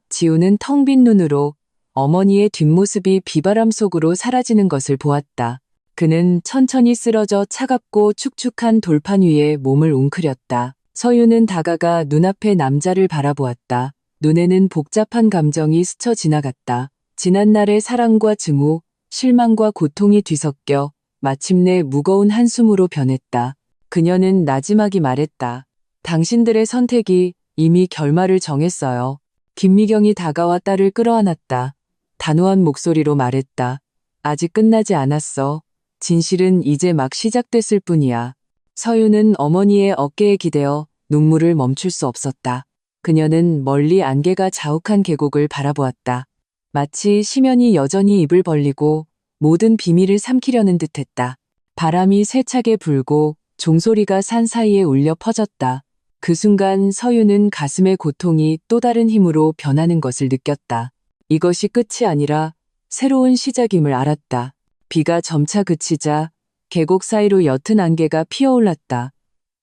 지훈은 텅 빈 눈으로 어머니의 뒷모습이 비바람 속으로 사라지는 것을 보았다. 그는 천천히 쓰러져 차갑고 축축한 돌판 위에 몸을 웅크렸다. 서유는 다가가 눈앞의 남자를 바라보았다. 눈에는 복잡한 감정이 스쳐 지나갔다. 지난날의 사랑과 증오, 실망과 고통이 뒤섞여 마침내 무거운 한숨으로 변했다. 그녀는 나지막이 말했다. 당신들의 선택이 이미 결말을 정했어요. 김미경이 다가와 딸을 끌어안았다. 단호한 목소리로 말했다. 아직 끝나지 않았어. 진실은 이제 막 시작됐을 뿐이야. 서유는 어머니의 어깨에 기대어 눈물을 멈출 수 없었다. 그녀는 멀리 안개가 자욱한 계곡을 바라보았다. 마치 심연이 여전히 입을 벌리고 모든 비밀을 삼키려는 듯했다. 바람이 세차게 불고 종소리가 산 사이에 울려 퍼졌다. 그 순간 서유는 가슴의 고통이 또 다른 힘으로 변하는 것을 느꼈다. 이것이 끝이 아니라 새로운 시작임을 알았다. 비가 점차 그치자 계곡 사이로 옅은 안개가 피어올랐다.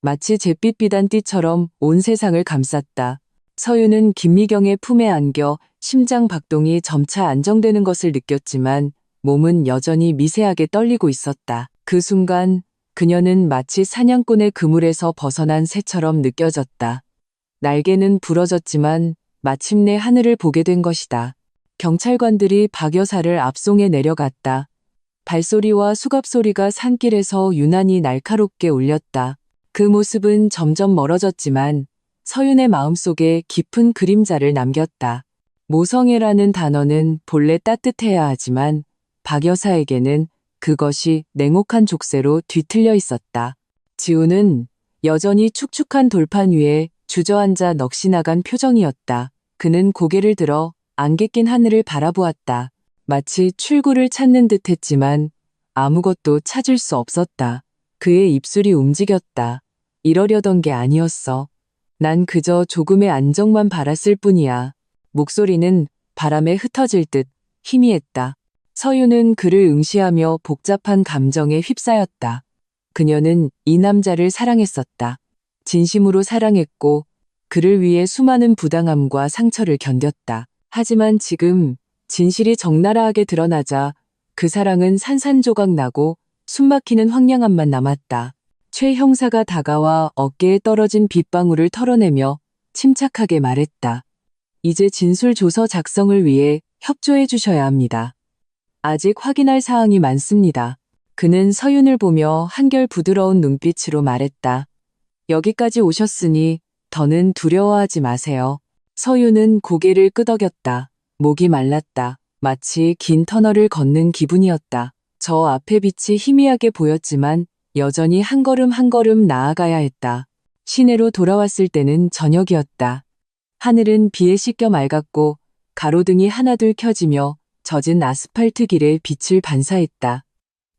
마치 잿빛 비단띠처럼 온 세상을 감쌌다. 서유는 김미경의 품에 안겨 심장 박동이 점차 안정되는 것을 느꼈지만 몸은 여전히 미세하게 떨리고 있었다. 그 순간 그녀는 마치 사냥꾼의 그물에서 벗어난 새처럼 느껴졌다. 날개는 부러졌지만 마침내 하늘을 보게 된 것이다. 경찰관들이 박 여사를 앞송에 내려갔다. 발소리와 수갑소리가 산길에서 유난히 날카롭게 울렸다. 그 모습은 점점 멀어졌지만 서윤의 마음속에 깊은 그림자를 남겼다. 모성애라는 단어는 본래 따뜻해야 하지만 박 여사에게는 그것이 냉혹한 족쇄로 뒤틀려 있었다. 지우는 여전히 축축한 돌판 위에 주저앉아 넋이 나간 표정이었다. 그는 고개를 들어 안개 낀 하늘을 바라보았다. 마치 출구를 찾는 듯 했지만 아무것도 찾을 수 없었다. 그의 입술이 움직였다. 이러려던 게 아니었어. 난 그저 조금의 안정만 바랐을 뿐이야. 목소리는 바람에 흩어질 듯 희미했다. 서유는 그를 응시하며 복잡한 감정에 휩싸였다. 그녀는 이 남자를 사랑했었다. 진심으로 사랑했고 그를 위해 수많은 부당함과 상처를 견뎠다. 하지만 지금 진실이 적나라하게 드러나자 그 사랑은 산산조각 나고 숨막히는 황량함만 남았다. 최 형사가 다가와 어깨에 떨어진 빗방울을 털어내며 침착하게 말했다. 이제 진술 조서 작성을 위해 협조해 주셔야 합니다. 아직 확인할 사항이 많습니다. 그는 서윤을 보며 한결 부드러운 눈빛으로 말했다. 여기까지 오셨으니 더는 두려워하지 마세요. 서윤은 고개를 끄덕였다. 목이 말랐다. 마치 긴 터널을 걷는 기분이었다. 저 앞에 빛이 희미하게 보였지만 여전히 한 걸음 한 걸음 나아가야 했다. 시내로 돌아왔을 때는 저녁이었다. 하늘은 비에 씻겨 맑았고 가로등이 하나둘 켜지며 젖은 아스팔트 길에 빛을 반사했다.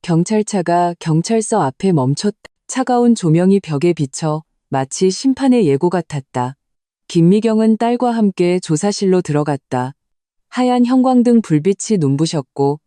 경찰차가 경찰서 앞에 멈췄다. 차가운 조명이 벽에 비쳐 마치 심판의 예고 같았다. 김미경은 딸과 함께 조사실로 들어갔다. 하얀 형광등 불빛이 눈부셨고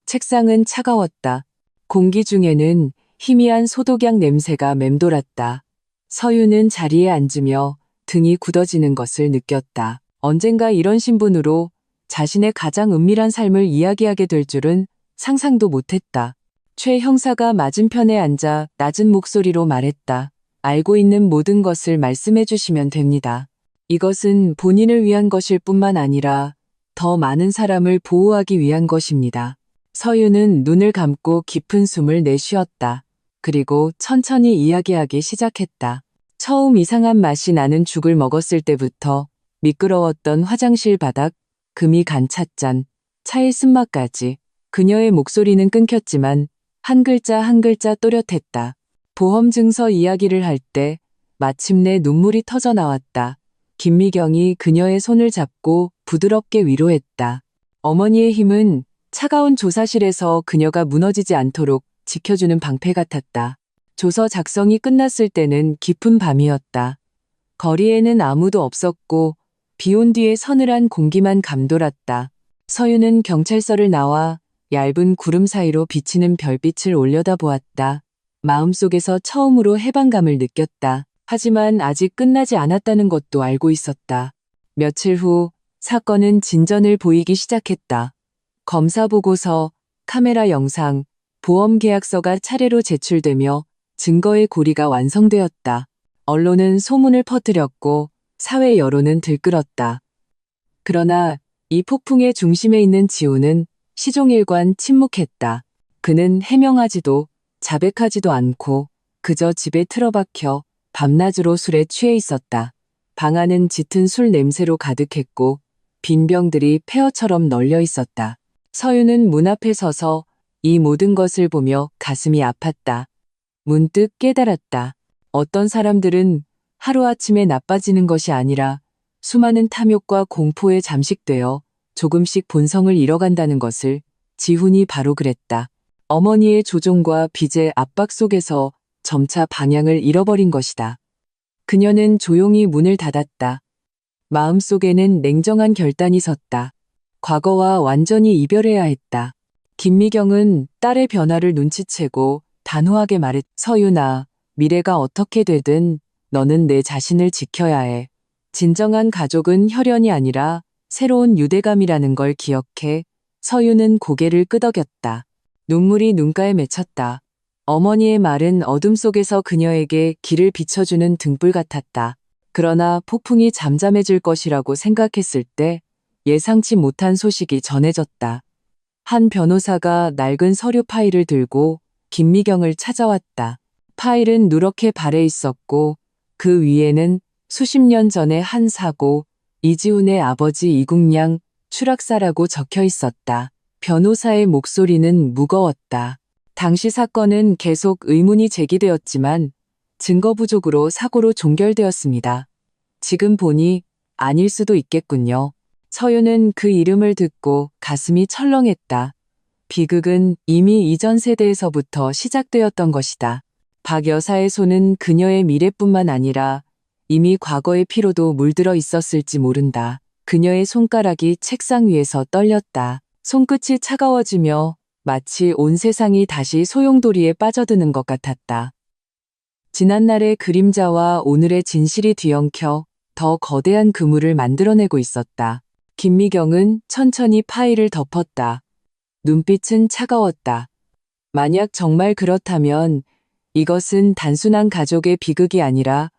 책상은 차가웠다. 공기 중에는 희미한 소독약 냄새가 맴돌았다. 서유는 자리에 앉으며 등이 굳어지는 것을 느꼈다. 언젠가 이런 신분으로 자신의 가장 은밀한 삶을 이야기하게 될 줄은 상상도 못했다. 최 형사가 맞은편에 앉아 낮은 목소리로 말했다. 알고 있는 모든 것을 말씀해 주시면 됩니다. 이것은 본인을 위한 것일 뿐만 아니라 더 많은 사람을 보호하기 위한 것입니다. 서유는 눈을 감고 깊은 숨을 내쉬었다. 그리고 천천히 이야기하기 시작했다. 처음 이상한 맛이 나는 죽을 먹었을 때부터 미끄러웠던 화장실 바닥, 금이 간 찻잔, 차의 쓴맛까지. 그녀의 목소리는 끊겼지만 한 글자 한 글자 또렷했다. 보험 증서 이야기를 할 때 마침내 눈물이 터져 나왔다. 김미경이 그녀의 손을 잡고 부드럽게 위로했다. 어머니의 힘은 차가운 조사실에서 그녀가 무너지지 않도록 지켜주는 방패 같았다. 조서 작성이 끝났을 때는 깊은 밤이었다. 거리에는 아무도 없었고 비온 뒤에 서늘한 공기만 감돌았다. 서유는 경찰서를 나와 얇은 구름 사이로 비치는 별빛을 올려다보았다. 마음속에서 처음으로 해방감을 느꼈다. 하지만 아직 끝나지 않았다는 것도 알고 있었다. 며칠 후 사건은 진전을 보이기 시작했다. 검사 보고서, 카메라 영상, 보험 계약서가 차례로 제출되며 증거의 고리가 완성되었다. 언론은 소문을 퍼뜨렸고 사회 여론은 들끓었다. 그러나 이 폭풍의 중심에 있는 지호는 시종일관 침묵했다. 그는 해명하지도 자백하지도 않고 그저 집에 틀어박혀 밤낮으로 술에 취해 있었다. 방 안은 짙은 술 냄새로 가득했고 빈병들이 폐허처럼 널려 있었다. 서유는 문 앞에 서서 이 모든 것을 보며 가슴이 아팠다. 문득 깨달았다. 어떤 사람들은 하루아침에 나빠지는 것이 아니라 수많은 탐욕과 공포에 잠식되어 조금씩 본성을 잃어간다는 것을. 지훈이 바로 그랬다. 어머니의 조종과 빚의 압박 속에서 점차 방향을 잃어버린 것이다. 그녀는 조용히 문을 닫았다. 마음속에는 냉정한 결단이 섰다. 과거와 완전히 이별해야 했다. 김미경은 딸의 변화를 눈치채고 단호하게 말했. 서윤아, 미래가 어떻게 되든 너는 내 자신을 지켜야 해. 진정한 가족은 혈연이 아니라 새로운 유대감이라는 걸 기억해. 서유는 고개를 끄덕였다. 눈물이 눈가에 맺혔다. 어머니의 말은 어둠 속에서 그녀에게 길을 비춰주는 등불 같았다. 그러나 폭풍이 잠잠해질 것이라고 생각했을 때 예상치 못한 소식이 전해졌다. 한 변호사가 낡은 서류 파일을 들고 김미경을 찾아왔다. 파일은 누렇게 발해 있었고 그 위에는 수십 년 전의 한 사고, 이지훈의 아버지 이국량 추락사라고 적혀 있었다. 변호사의 목소리는 무거웠다. 당시 사건은 계속 의문이 제기되었지만 증거 부족으로 사고로 종결되었습니다. 지금 보니 아닐 수도 있겠군요. 서윤은 그 이름을 듣고 가슴이 철렁했다. 비극은 이미 이전 세대에서부터 시작되었던 것이다. 박 여사의 손은 그녀의 미래뿐만 아니라 이미 과거의 피로도 물들어 있었을지 모른다. 그녀의 손가락이 책상 위에서 떨렸다. 손끝이 차가워지며 마치 온 세상이 다시 소용돌이에 빠져드는 것 같았다. 지난날의 그림자와 오늘의 진실이 뒤엉켜 더 거대한 그물을 만들어내고 있었다. 김미경은 천천히 파일을 덮었다. 눈빛은 차가웠다. 만약 정말 그렇다면 이것은 단순한 가족의 비극이 아니라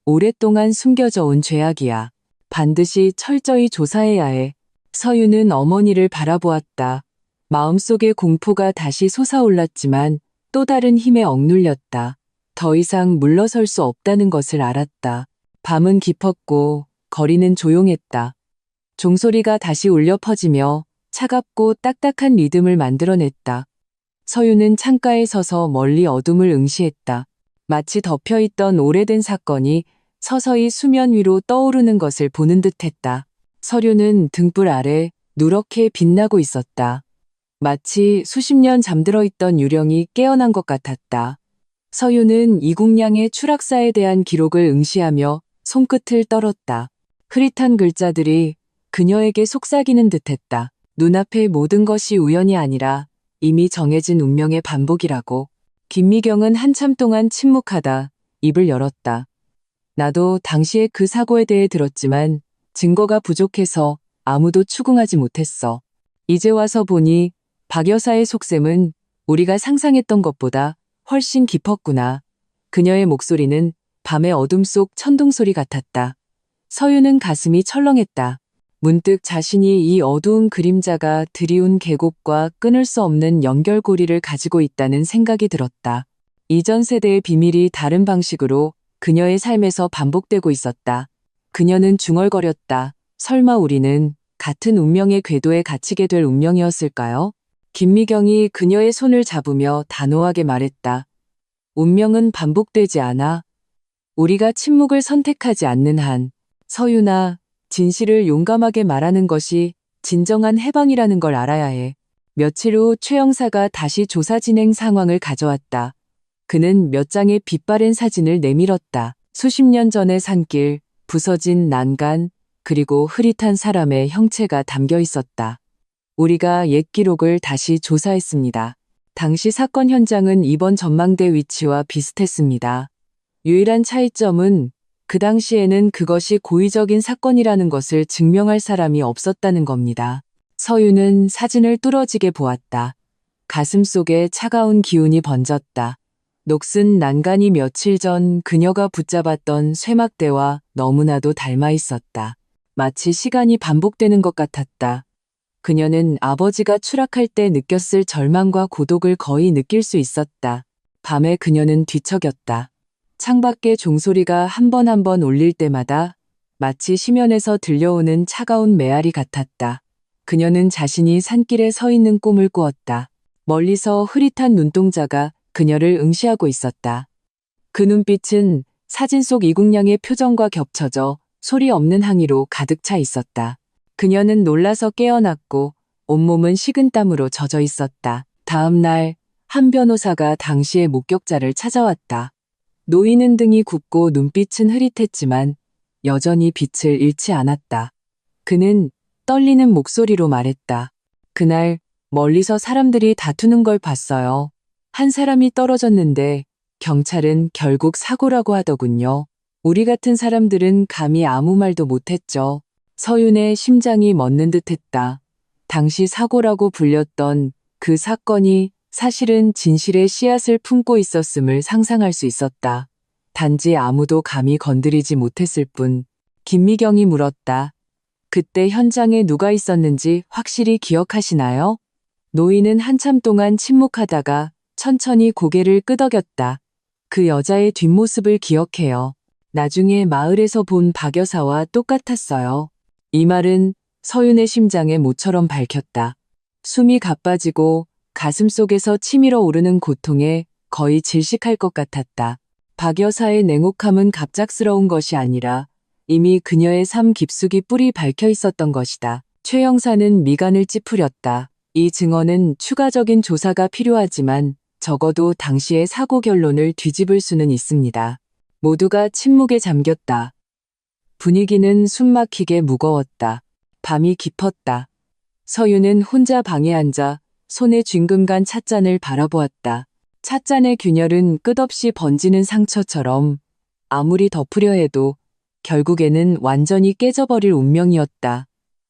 오랫동안 숨겨져 온 죄악이야. 반드시 철저히 조사해야 해. 서윤은 어머니를 바라보았다. 마음속의 공포가 다시 솟아올랐지만 또 다른 힘에 억눌렸다. 더 이상 물러설 수 없다는 것을 알았다. 밤은 깊었고 거리는 조용했다. 종소리가 다시 울려 퍼지며 차갑고 딱딱한 리듬을 만들어냈다. 서윤은 창가에 서서 멀리 어둠을 응시했다. 마치 덮여있던 오래된 사건이 서서히 수면 위로 떠오르는 것을 보는 듯했다. 서류는 등불 아래 누렇게 빛나고 있었다. 마치 수십 년 잠들어 있던 유령이 깨어난 것 같았다. 서윤은 이국량의 추락사에 대한 기록을 응시하며 손끝을 떨었다. 흐릿한 글자들이 그녀에게 속삭이는 듯했다. 눈앞의 모든 것이 우연이 아니라 이미 정해진 운명의 반복이라고. 김미경은 한참 동안 침묵하다 입을 열었다. 나도 당시에 그 사고에 대해 들었지만 증거가 부족해서 아무도 추궁하지 못했어. 이제 와서 보니 박 여사의 속셈은 우리가 상상했던 것보다 훨씬 깊었구나. 그녀의 목소리는 밤의 어둠 속 천둥소리 같았다. 서윤은 가슴이 철렁했다. 문득 자신이 이 어두운 그림자가 드리운 계곡과 끊을 수 없는 연결고리를 가지고 있다는 생각이 들었다. 이전 세대의 비밀이 다른 방식으로 그녀의 삶에서 반복되고 있었다. 그녀는 중얼거렸다. 설마 우리는 같은 운명의 궤도에 갇히게 될 운명이었을까요? 김미경이 그녀의 손을 잡으며 단호하게 말했다. 운명은 반복되지 않아. 우리가 침묵을 선택하지 않는 한. 서윤아, 진실을 용감하게 말하는 것이 진정한 해방이라는 걸 알아야 해. 며칠 후 최 형사가 다시 조사 진행 상황을 가져왔다. 그는 몇 장의 빛바랜 사진을 내밀었다. 수십 년 전의 산길, 부서진 난간, 그리고 흐릿한 사람의 형체가 담겨 있었다. 우리가 옛 기록을 다시 조사했습니다. 당시 사건 현장은 이번 전망대 위치와 비슷했습니다. 유일한 차이점은 그 당시에는 그것이 고의적인 사건이라는 것을 증명할 사람이 없었다는 겁니다. 서윤은 사진을 뚫어지게 보았다. 가슴 속에 차가운 기운이 번졌다. 녹슨 난간이 며칠 전 그녀가 붙잡았던 쇠막대와 너무나도 닮아 있었다. 마치 시간이 반복되는 것 같았다. 그녀는 아버지가 추락할 때 느꼈을 절망과 고독을 거의 느낄 수 있었다. 밤에 그녀는 뒤척였다. 창밖의 종소리가 한 번 한 번 울릴 때마다 마치 심연에서 들려오는 차가운 메아리 같았다. 그녀는 자신이 산길에 서 있는 꿈을 꾸었다. 멀리서 흐릿한 눈동자가 그녀를 응시하고 있었다. 그 눈빛은 사진 속 이국량의 표정과 겹쳐져 소리 없는 항의로 가득 차 있었다. 그녀는 놀라서 깨어났고 온몸은 식은땀으로 젖어 있었다. 다음 날 한 변호사가 당시의 목격자를 찾아왔다. 노이는 등이 굽고 눈빛은 흐릿했지만 여전히 빛을 잃지 않았다. 그는 떨리는 목소리로 말했다. 그날 멀리서 사람들이 다투는 걸 봤어요. 한 사람이 떨어졌는데 경찰은 결국 사고라고 하더군요. 우리 같은 사람들은 감히 아무 말도 못했죠. 서윤의 심장이 멎는 듯했다. 당시 사고라고 불렸던 그 사건이 사실은 진실의 씨앗을 품고 있었음을 상상할 수 있었다. 단지 아무도 감히 건드리지 못했을 뿐. 김미경이 물었다. 그때 현장에 누가 있었는지 확실히 기억하시나요? 노인은 한참 동안 침묵하다가 천천히 고개를 끄덕였다. 그 여자의 뒷모습을 기억해요. 나중에 마을에서 본 박 여사와 똑같았어요. 이 말은 서윤의 심장에 모처럼 밝혔다. 숨이 가빠지고 가슴 속에서 치밀어 오르는 고통에 거의 질식할 것 같았다. 박 여사의 냉혹함은 갑작스러운 것이 아니라 이미 그녀의 삶 깊숙이 뿌리 박혀 있었던 것이다. 최 형사는 미간을 찌푸렸다. 이 증언은 추가적인 조사가 필요하지만 적어도 당시의 사고 결론을 뒤집을 수는 있습니다. 모두가 침묵에 잠겼다. 분위기는 숨막히게 무거웠다. 밤이 깊었다. 서유는 혼자 방에 앉아 손에 쥔금간 찻잔을 바라보았다. 찻잔의 균열은 끝없이 번지는 상처처럼 아무리 덮으려 해도 결국에는 완전히 깨져버릴 운명이었다.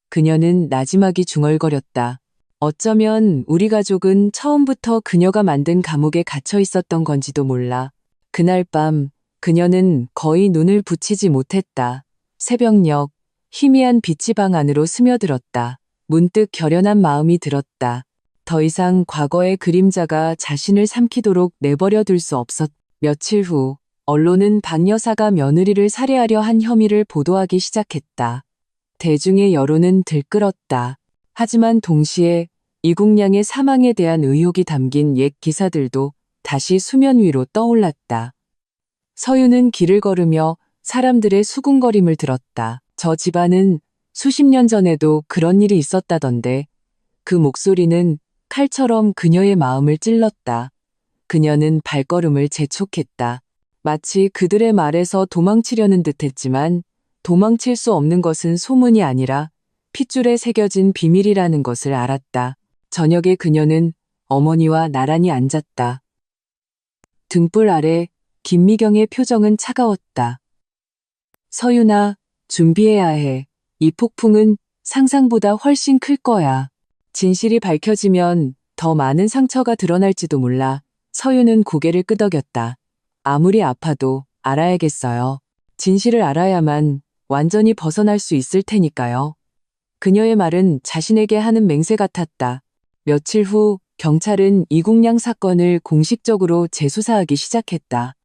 그녀는 나지막이 중얼거렸다. 어쩌면 우리 가족은 처음부터 그녀가 만든 감옥에 갇혀 있었던 건지도 몰라. 그날 밤 그녀는 거의 눈을 붙이지 못했다. 새벽녘 희미한 빛이 방 안으로 스며들었다. 문득 결연한 마음이 들었다. 더 이상 과거의 그림자가 자신을 삼키도록 내버려 둘 수 없었. 며칠 후 언론은 박 여사가 며느리를 살해하려 한 혐의를 보도하기 시작했다. 대중의 여론은 들끓었다. 하지만 동시에 이국량의 사망에 대한 의혹이 담긴 옛 기사들도 다시 수면 위로 떠올랐다. 서유는 길을 걸으며 사람들의 수군거림을 들었다. 저 집안은 수십 년 전에도 그런 일이 있었다던데. 그 목소리는 칼처럼 그녀의 마음을 찔렀다. 그녀는 발걸음을 재촉했다. 마치 그들의 말에서 도망치려는 듯했지만 도망칠 수 없는 것은 소문이 아니라 핏줄에 새겨진 비밀이라는 것을 알았다. 저녁에 그녀는 어머니와 나란히 앉았다. 등불 아래 김미경의 표정은 차가웠다. 서윤아, 준비해야 해. 이 폭풍은 상상보다 훨씬 클 거야. 진실이 밝혀지면 더 많은 상처가 드러날지도 몰라. 서윤은 고개를 끄덕였다. 아무리 아파도 알아야겠어요. 진실을 알아야만 완전히 벗어날 수 있을 테니까요. 그녀의 말은 자신에게 하는 맹세 같았다. 며칠 후 경찰은 이국량 사건을 공식적으로 재수사하기 시작했다.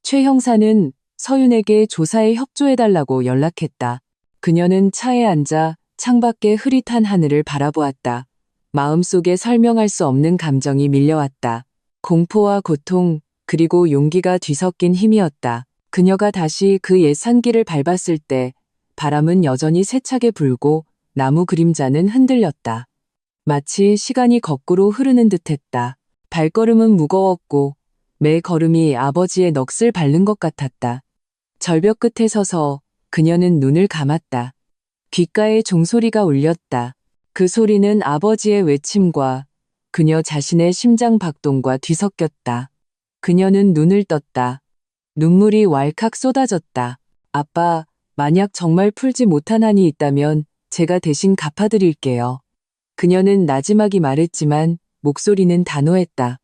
최 형사는 서윤에게 조사에 협조해달라고 연락했다. 그녀는 차에 앉아 창밖의 흐릿한 하늘을 바라보았다. 마음속에 설명할 수 없는 감정이 밀려왔다. 공포와 고통, 그리고 용기가 뒤섞인 힘이었다. 그녀가 다시 그 옛 산길을 밟았을 때 바람은 여전히 세차게 불고 나무 그림자는 흔들렸다. 마치 시간이 거꾸로 흐르는 듯했다. 발걸음은 무거웠고 매 걸음이 아버지의 넋을 밟는 것 같았다. 절벽 끝에 서서 그녀는 눈을 감았다. 귓가에 종소리가 울렸다. 그 소리는 아버지의 외침과 그녀 자신의 심장 박동과 뒤섞였다. 그녀는 눈을 떴다. 눈물이 왈칵 쏟아졌다. 아빠, 만약 정말 풀지 못한 한이 있다면 제가 대신 갚아드릴게요. 그녀는 나지막이 말했지만 목소리는 단호했다.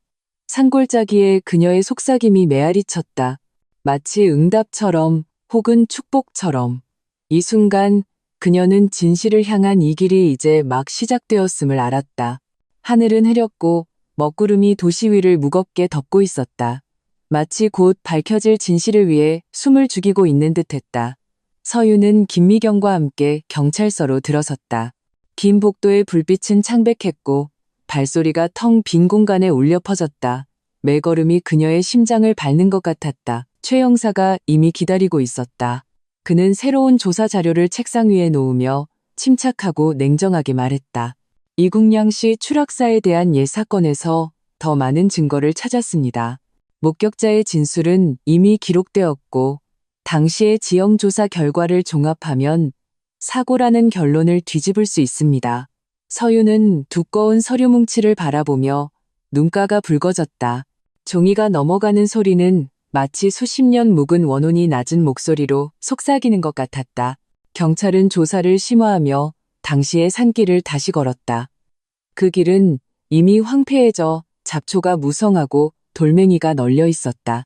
산골짜기에 그녀의 속삭임이 메아리쳤다. 마치 응답처럼 혹은 축복처럼. 이 순간 그녀는 진실을 향한 이 길이 이제 막 시작되었음을 알았다. 하늘은 흐렸고 먹구름이 도시 위를 무겁게 덮고 있었다. 마치 곧 밝혀질 진실을 위해 숨을 죽이고 있는 듯했다. 서유는 김미경과 함께 경찰서로 들어섰다. 긴 복도의 불빛은 창백했고 발소리가 텅 빈 공간에 울려 퍼졌다. 매 걸음이 그녀의 심장을 밟는 것 같았다. 최 형사가 이미 기다리고 있었다. 그는 새로운 조사 자료를 책상 위에 놓으며 침착하고 냉정하게 말했다. 이국량 씨 추락사에 대한 옛 사건에서 더 많은 증거를 찾았습니다. 목격자의 진술은 이미 기록되었고 당시의 지형조사 결과를 종합하면 사고라는 결론을 뒤집을 수 있습니다. 서유는 두꺼운 서류 뭉치를 바라보며 눈가가 붉어졌다. 종이가 넘어가는 소리는 마치 수십 년 묵은 원혼이 낮은 목소리로 속삭이는 것 같았다. 경찰은 조사를 심화하며 당시의 산길을 다시 걸었다. 그 길은 이미 황폐해져 잡초가 무성하고 돌멩이가 널려 있었다.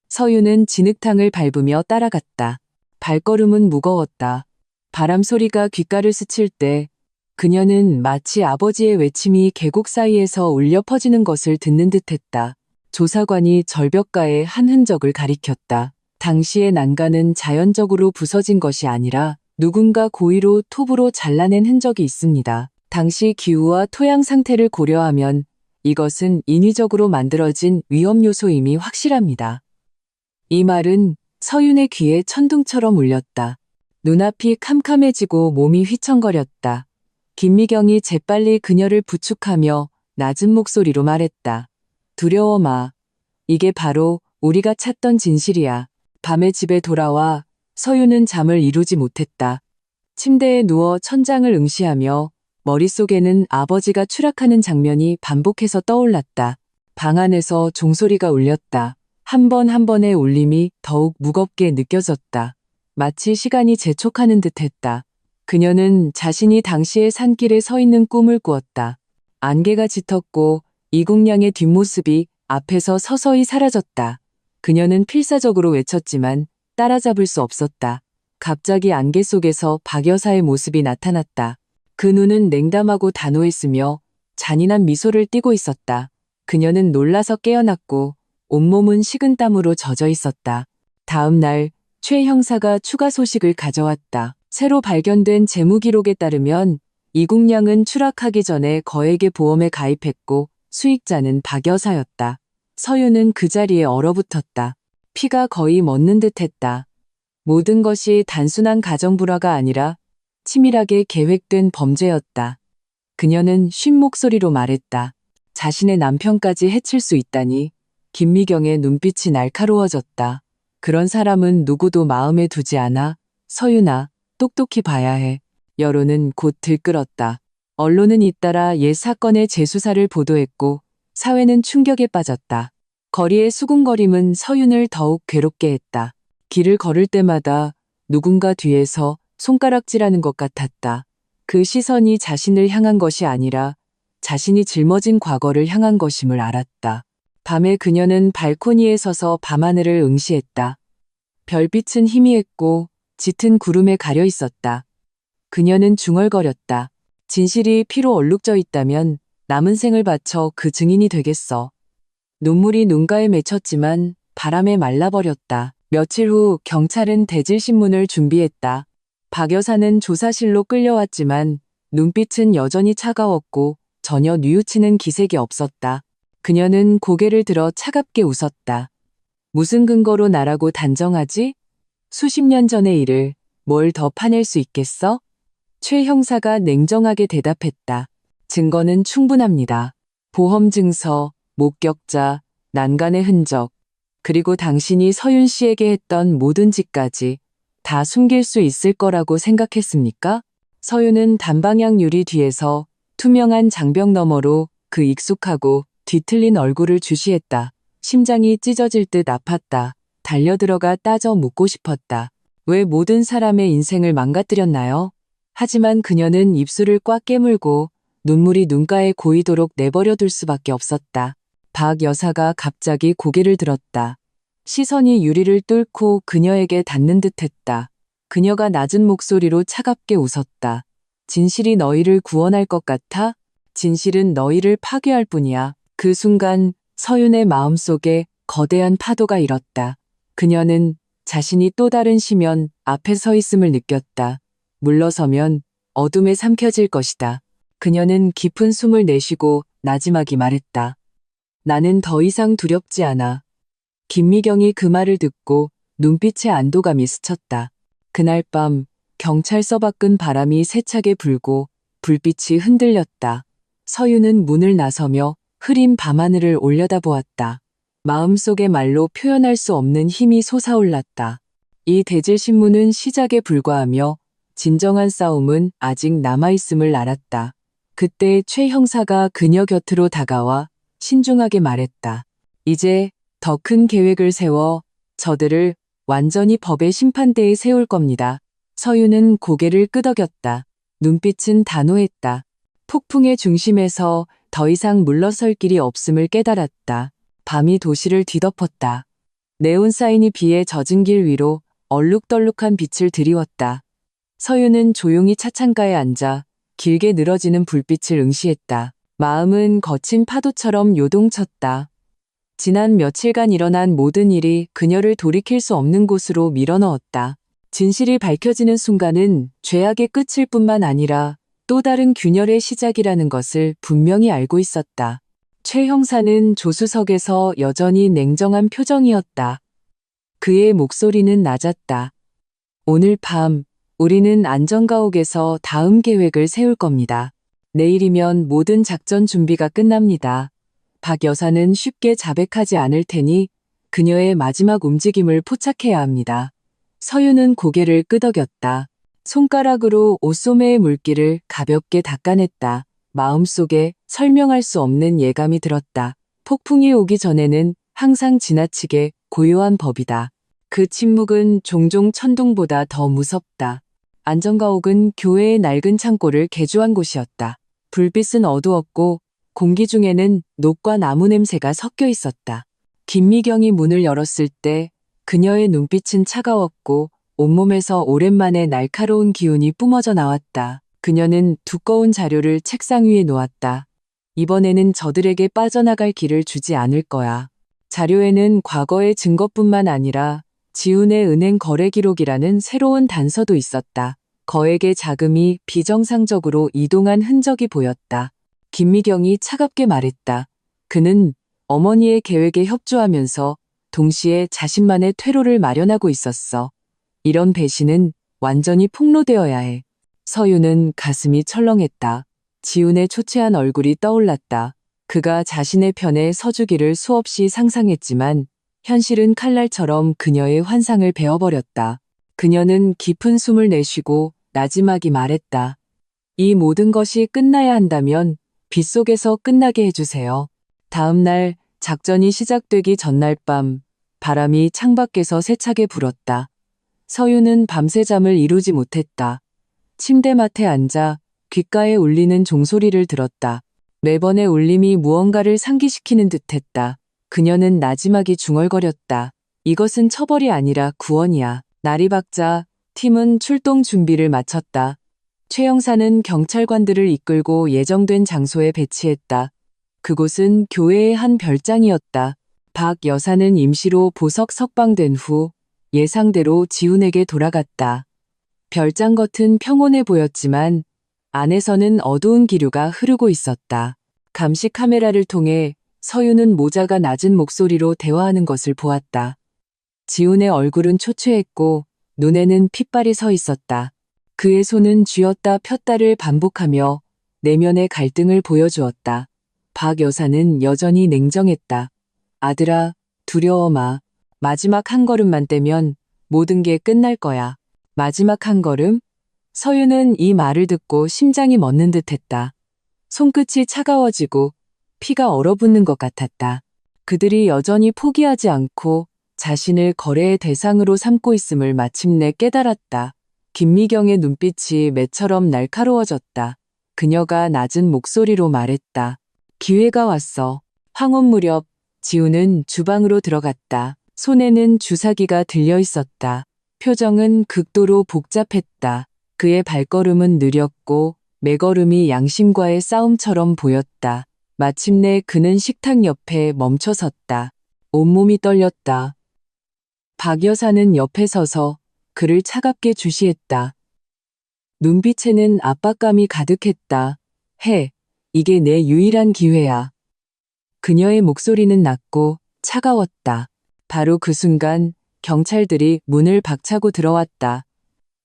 서유는 진흙탕을 밟으며 따라갔다. 발걸음은 무거웠다. 바람 소리가 귓가를 스칠 때 그녀는 마치 아버지의 외침이 계곡 사이에서 울려 퍼지는 것을 듣는 듯했다. 조사관이 절벽가의 한 흔적을 가리켰다. 당시의 난간은 자연적으로 부서진 것이 아니라 누군가 고의로 톱으로 잘라낸 흔적이 있습니다. 당시 기후와 토양 상태를 고려하면 이것은 인위적으로 만들어진 위험 요소임이 확실합니다. 이 말은 서윤의 귀에 천둥처럼 울렸다. 눈앞이 캄캄해지고 몸이 휘청거렸다. 김미경이 재빨리 그녀를 부축하며 낮은 목소리로 말했다. 두려워 마. 이게 바로 우리가 찾던 진실이야. 밤에 집에 돌아와 서유는 잠을 이루지 못했다. 침대에 누워 천장을 응시하며 머릿속에는 아버지가 추락하는 장면이 반복해서 떠올랐다. 방 안에서 종소리가 울렸다. 한 번 한 번의 울림이 더욱 무겁게 느껴졌다. 마치 시간이 재촉하는 듯했다. 그녀는 자신이 당시의 산길에 서 있는 꿈을 꾸었다. 안개가 짙었고 이국량의 뒷모습이 앞에서 서서히 사라졌다. 그녀는 필사적으로 외쳤지만 따라잡을 수 없었다. 갑자기 안개 속에서 박 여사의 모습이 나타났다. 그 눈은 냉담하고 단호했으며 잔인한 미소를 띠고 있었다. 그녀는 놀라서 깨어났고 온몸은 식은땀으로 젖어 있었다. 다음 날 최 형사가 추가 소식을 가져왔다. 새로 발견된 재무기록에 따르면 이국량은 추락하기 전에 거액의 보험에 가입했고 수익자는 박 여사였다. 서유는 그 자리에 얼어붙었다. 피가 거의 멎는 듯했다. 모든 것이 단순한 가정불화가 아니라 치밀하게 계획된 범죄였다. 그녀는 쉰 목소리로 말했다. 자신의 남편까지 해칠 수 있다니. 김미경의 눈빛이 날카로워졌다. 그런 사람은 누구도 마음에 두지 않아. 서유나, 똑똑히 봐야 해. 여론은 곧 들끓었다. 언론은 잇따라 옛 사건의 재수사를 보도했고 사회는 충격에 빠졌다. 거리의 수군거림은 서윤을 더욱 괴롭게 했다. 길을 걸을 때마다 누군가 뒤에서 손가락질하는 것 같았다. 그 시선이 자신을 향한 것이 아니라 자신이 짊어진 과거를 향한 것임을 알았다. 밤에 그녀는 발코니에 서서 밤하늘을 응시했다. 별빛은 희미했고 짙은 구름에 가려 있었다. 그녀는 중얼거렸다. 진실이 피로 얼룩져 있다면 남은 생을 바쳐 그 증인이 되겠어. 눈물이 눈가에 맺혔지만 바람에 말라버렸다. 며칠 후 경찰은 대질신문을 준비했다. 박 여사는 조사실로 끌려왔지만 눈빛은 여전히 차가웠고 전혀 뉘우치는 기색이 없었다. 그녀는 고개를 들어 차갑게 웃었다. 무슨 근거로 나라고 단정하지? 수십 년 전의 일을 뭘 더 파낼 수 있겠어? 최 형사가 냉정하게 대답했다. 증거는 충분합니다. 보험 증서, 목격자, 난간의 흔적, 그리고 당신이 서윤 씨에게 했던 모든 짓까지 다 숨길 수 있을 거라고 생각했습니까? 서윤은 단방향 유리 뒤에서 투명한 장벽 너머로 그 익숙하고 뒤틀린 얼굴을 주시했다. 심장이 찢어질 듯 아팠다. 달려들어가 따져 묻고 싶었다. 왜 모든 사람의 인생을 망가뜨렸나요? 하지만 그녀는 입술을 꽉 깨물고 눈물이 눈가에 고이도록 내버려둘 수밖에 없었다. 박 여사가 갑자기 고개를 들었다. 시선이 유리를 뚫고 그녀에게 닿는 듯했다. 그녀가 낮은 목소리로 차갑게 웃었다. 진실이 너희를 구원할 것 같아? 진실은 너희를 파괴할 뿐이야. 그 순간 서윤의 마음속에 거대한 파도가 일었다. 그녀는 자신이 또 다른 심연 앞에 서 있음을 느꼈다. 물러서면 어둠에 삼켜질 것이다. 그녀는 깊은 숨을 내쉬고 나지막이 말했다. 나는 더 이상 두렵지 않아. 김미경이 그 말을 듣고 눈빛에 안도감이 스쳤다. 그날 밤 경찰서 밖은 바람이 세차게 불고 불빛이 흔들렸다. 서윤은 문을 나서며 흐린 밤하늘을 올려다보았다. 마음속의 말로 표현할 수 없는 힘이 솟아올랐다. 이 대질신문은 시작에 불과하며 진정한 싸움은 아직 남아있음을 알았다. 그때 최 형사가 그녀 곁으로 다가와 신중하게 말했다. 이제 더 큰 계획을 세워 저들을 완전히 법의 심판대에 세울 겁니다. 서윤은 고개를 끄덕였다. 눈빛은 단호했다. 폭풍의 중심에서 더 이상 물러설 길이 없음을 깨달았다. 밤이 도시를 뒤덮었다. 네온사인이 비에 젖은 길 위로 얼룩덜룩한 빛을 드리웠다. 서윤은 조용히 차창가에 앉아 길게 늘어지는 불빛을 응시했다. 마음은 거친 파도처럼 요동쳤다. 지난 며칠간 일어난 모든 일이 그녀를 돌이킬 수 없는 곳으로 밀어넣었다. 진실이 밝혀지는 순간은 죄악의 끝일 뿐만 아니라 또 다른 균열의 시작이라는 것을 분명히 알고 있었다. 최 형사는 조수석에서 여전히 냉정한 표정이었다. 그의 목소리는 낮았다. 오늘 밤 우리는 안전가옥에서 다음 계획을 세울 겁니다. 내일이면 모든 작전 준비가 끝납니다. 박 여사는 쉽게 자백하지 않을 테니 그녀의 마지막 움직임을 포착해야 합니다. 서윤은 고개를 끄덕였다. 손가락으로 옷소매의 물기를 가볍게 닦아냈다. 마음속에 설명할 수 없는 예감이 들었다. 폭풍이 오기 전에는 항상 지나치게 고요한 법이다. 그 침묵은 종종 천둥보다 더 무섭다. 안전가옥은 교회의 낡은 창고를 개조한 곳이었다. 불빛은 어두웠고 공기 중에는 녹과 나무 냄새가 섞여 있었다. 김미경이 문을 열었을 때 그녀의 눈빛은 차가웠고 온몸에서 오랜만에 날카로운 기운이 뿜어져 나왔다. 그녀는 두꺼운 자료를 책상 위에 놓았다. 이번에는 저들에게 빠져나갈 길을 주지 않을 거야. 자료에는 과거의 증거뿐만 아니라 지훈의 은행 거래 기록이라는 새로운 단서도 있었다. 거액의 자금이 비정상적으로 이동한 흔적이 보였다. 김미경이 차갑게 말했다. 그는 어머니의 계획에 협조하면서 동시에 자신만의 퇴로를 마련하고 있었어. 이런 배신은 완전히 폭로되어야 해. 서윤은 가슴이 철렁했다. 지훈의 초췌한 얼굴이 떠올랐다. 그가 자신의 편에 서주기를 수없이 상상했지만 현실은 칼날처럼 그녀의 환상을 베어버렸다. 그녀는 깊은 숨을 내쉬고 나지막이 말했다. 이 모든 것이 끝나야 한다면 빗속에서 끝나게 해주세요. 다음 날 작전이 시작되기 전날 밤 바람이 창밖에서 세차게 불었다. 서윤은 밤새 잠을 이루지 못했다. 침대맡에 앉아 귓가에 울리는 종소리를 들었다. 매번의 울림이 무언가를 상기시키는 듯했다. 그녀는 나지막이 중얼거렸다. 이것은 처벌이 아니라 구원이야. 날이 밝자 팀은 출동 준비를 마쳤다. 최 형사는 경찰관들을 이끌고 예정된 장소에 배치했다. 그곳은 교회의 한 별장이었다. 박 여사는 임시로 보석 석방된 후 예상대로 지훈에게 돌아갔다. 별장 겉은 평온해 보였지만 안에서는 어두운 기류가 흐르고 있었다. 감시 카메라를 통해 서윤은 모자가 낮은 목소리로 대화하는 것을 보았다. 지훈의 얼굴은 초췌했고 눈에는 핏발이 서 있었다. 그의 손은 쥐었다 폈다를 반복하며 내면의 갈등을 보여주었다. 박 여사는 여전히 냉정했다. 아들아, 두려워 마. 마지막 한 걸음만 떼면 모든 게 끝날 거야. 마지막 한 걸음? 서윤은 이 말을 듣고 심장이 멎는 듯했다. 손끝이 차가워지고 피가 얼어붙는 것 같았다. 그들이 여전히 포기하지 않고 자신을 거래의 대상으로 삼고 있음을 마침내 깨달았다. 김미경의 눈빛이 매처럼 날카로워졌다. 그녀가 낮은 목소리로 말했다. 기회가 왔어. 황혼 무렵 지훈은 주방으로 들어갔다. 손에는 주사기가 들려 있었다. 표정은 극도로 복잡했다. 그의 발걸음은 느렸고 매걸음이 양심과의 싸움처럼 보였다. 마침내 그는 식탁 옆에 멈춰 섰다. 온몸이 떨렸다. 박 여사는 옆에 서서 그를 차갑게 주시했다. 눈빛에는 압박감이 가득했다. 이게 내 유일한 기회야. 그녀의 목소리는 낮고 차가웠다. 바로 그 순간 경찰들이 문을 박차고 들어왔다.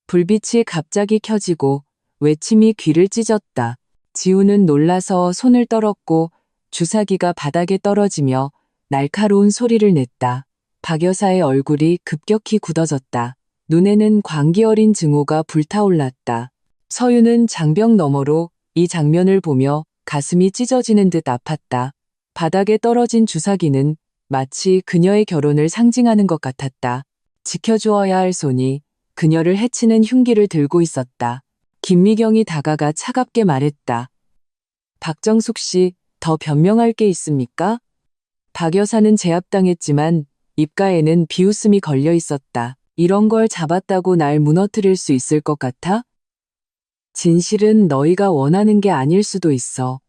불빛이 갑자기 켜지고 외침이 귀를 찢었다. 지훈은 놀라서 손을 떨었고 주사기가 바닥에 떨어지며 날카로운 소리를 냈다. 박 여사의 얼굴이 급격히 굳어졌다. 눈에는 광기 어린 증오가 불타올랐다. 서윤은 장벽 너머로 이 장면을 보며 가슴이 찢어지는 듯 아팠다. 바닥에 떨어진 주사기는 마치 그녀의 결혼을 상징하는 것 같았다. 지켜주어야 할 손이 그녀를 해치는 흉기를 들고 있었다. 김미경이 다가가 차갑게 말했다. 박정숙 씨, 더 변명할 게 있습니까? 박 여사는 제압당했지만 입가에는 비웃음이 걸려 있었다. 이런 걸 잡았다고 날 무너뜨릴 수 있을 것 같아? 진실은 너희가 원하는 게 아닐 수도 있어.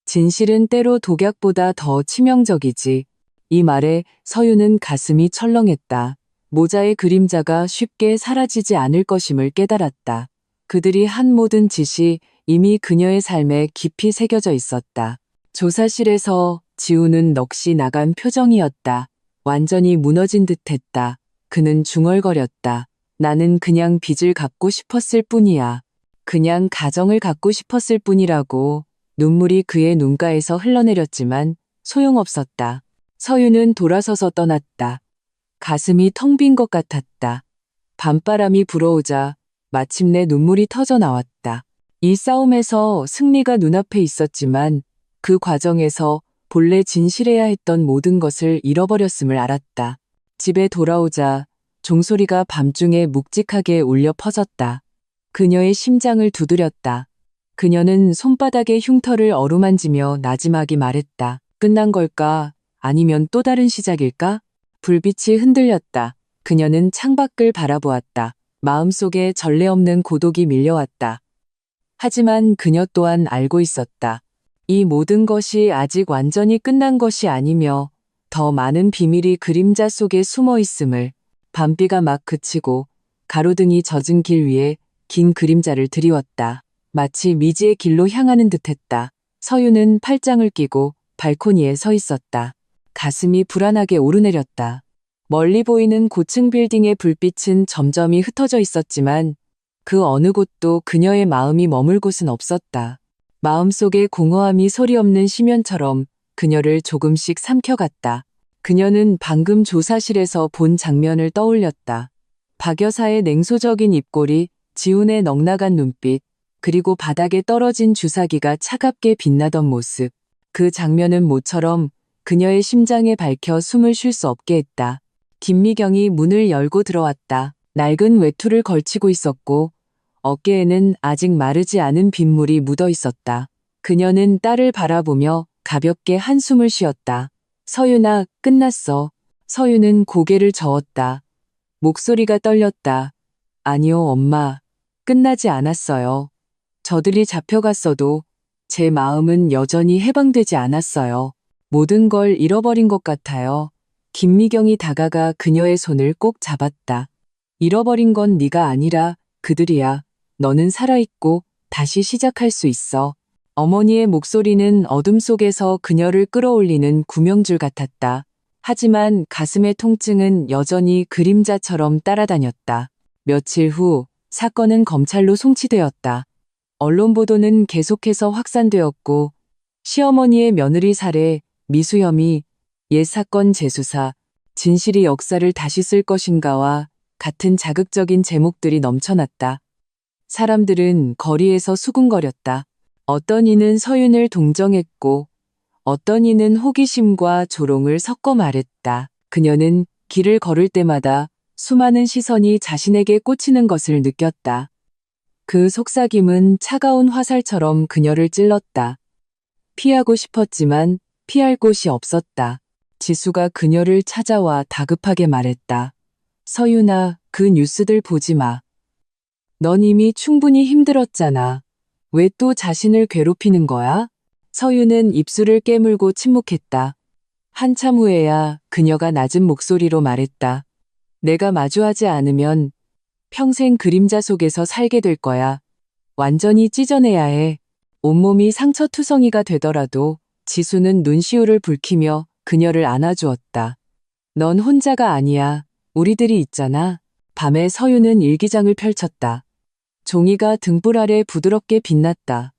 진실은 때로 독약보다 더 치명적이지. 이 말에 서윤은 가슴이 철렁했다. 모자의 그림자가 쉽게 사라지지 않을 것임을 깨달았다. 그들이 한 모든 짓이 이미 그녀의 삶에 깊이 새겨져 있었다. 조사실에서 지훈은 넋이 나간 표정이었다. 완전히 무너진 듯했다. 그는 중얼거렸다. 나는 그냥 빚을 갚고 싶었을 뿐이야. 그냥 가정을 갖고 싶었을 뿐이라고. 눈물이 그의 눈가에서 흘러내렸지만 소용없었다. 서유는 돌아서서 떠났다. 가슴이 텅 빈 것 같았다. 밤바람이 불어오자 마침내 눈물이 터져 나왔다. 이 싸움에서 승리가 눈앞에 있었지만 그 과정에서 본래 진실해야 했던 모든 것을 잃어버렸음을 알았다. 집에 돌아오자 종소리가 밤중에 묵직하게 울려 퍼졌다. 그녀의 심장을 두드렸다. 그녀는 손바닥에 흉터를 어루만지며 나지막이 말했다. 끝난 걸까? 아니면 또 다른 시작일까? 불빛이 흔들렸다. 그녀는 창밖을 바라보았다. 마음속에 전례 없는 고독이 밀려왔다. 하지만 그녀 또한 알고 있었다. 이 모든 것이 아직 완전히 끝난 것이 아니며 더 많은 비밀이 그림자 속에 숨어 있음을. 밤비가 막 그치고 가로등이 젖은 길 위에 긴 그림자를 드리웠다. 마치 미지의 길로 향하는 듯했다. 서유는 팔짱을 끼고 발코니에 서 있었다. 가슴이 불안하게 오르내렸다. 멀리 보이는 고층 빌딩의 불빛은 점점이 흩어져 있었지만 그 어느 곳도 그녀의 마음이 머물 곳은 없었다. 마음속의 공허함이 소리 없는 심연처럼 그녀를 조금씩 삼켜갔다. 그녀는 방금 조사실에서 본 장면을 떠올렸다. 박 여사의 냉소적인 입꼬리, 지훈의 넉나간 눈빛, 그리고 바닥에 떨어진 주사기가 차갑게 빛나던 모습. 그 장면은 모처럼 그녀의 심장에 밝혀 숨을 쉴 수 없게 했다. 김미경이 문을 열고 들어왔다. 낡은 외투를 걸치고 있었고 어깨에는 아직 마르지 않은 빗물이 묻어 있었다. 그녀는 딸을 바라보며 가볍게 한숨을 쉬었다. 서윤아, 끝났어. 서윤은 고개를 저었다. 목소리가 떨렸다. 아니요, 엄마. 끝나지 않았어요. 저들이 잡혀갔어도 제 마음은 여전히 해방되지 않았어요. 모든 걸 잃어버린 것 같아요. 김미경이 다가가 그녀의 손을 꼭 잡았다. 잃어버린 건 네가 아니라 그들이야. 너는 살아있고 다시 시작할 수 있어. 어머니의 목소리는 어둠 속에서 그녀를 끌어올리는 구명줄 같았다. 하지만 가슴의 통증은 여전히 그림자처럼 따라다녔다. 며칠 후 사건은 검찰로 송치되었다. 언론 보도는 계속해서 확산되었고 시어머니의 며느리 살해, 미수 혐의, 옛 사건 재수사, 진실이 역사를 다시 쓸 것인가와 같은 자극적인 제목들이 넘쳐났다. 사람들은 거리에서 수군거렸다. 어떤 이는 서윤을 동정했고 어떤 이는 호기심과 조롱을 섞어 말했다. 그녀는 길을 걸을 때마다 수많은 시선이 자신에게 꽂히는 것을 느꼈다. 그 속삭임은 차가운 화살처럼 그녀를 찔렀다. 피하고 싶었지만 피할 곳이 없었다. 지수가 그녀를 찾아와 다급하게 말했다. 서윤아, 그 뉴스들 보지 마. 넌 이미 충분히 힘들었잖아. 왜 또 자신을 괴롭히는 거야? 서윤은 입술을 깨물고 침묵했다. 한참 후에야 그녀가 낮은 목소리로 말했다. 내가 마주하지 않으면 평생 그림자 속에서 살게 될 거야. 완전히 찢어내야 해. 온몸이 상처투성이가 되더라도. 지수는 눈시울을 붉히며 그녀를 안아주었다. 넌 혼자가 아니야. 우리들이 있잖아. 밤에 서윤은 일기장을 펼쳤다. 종이가 등불 아래 부드럽게 빛났다.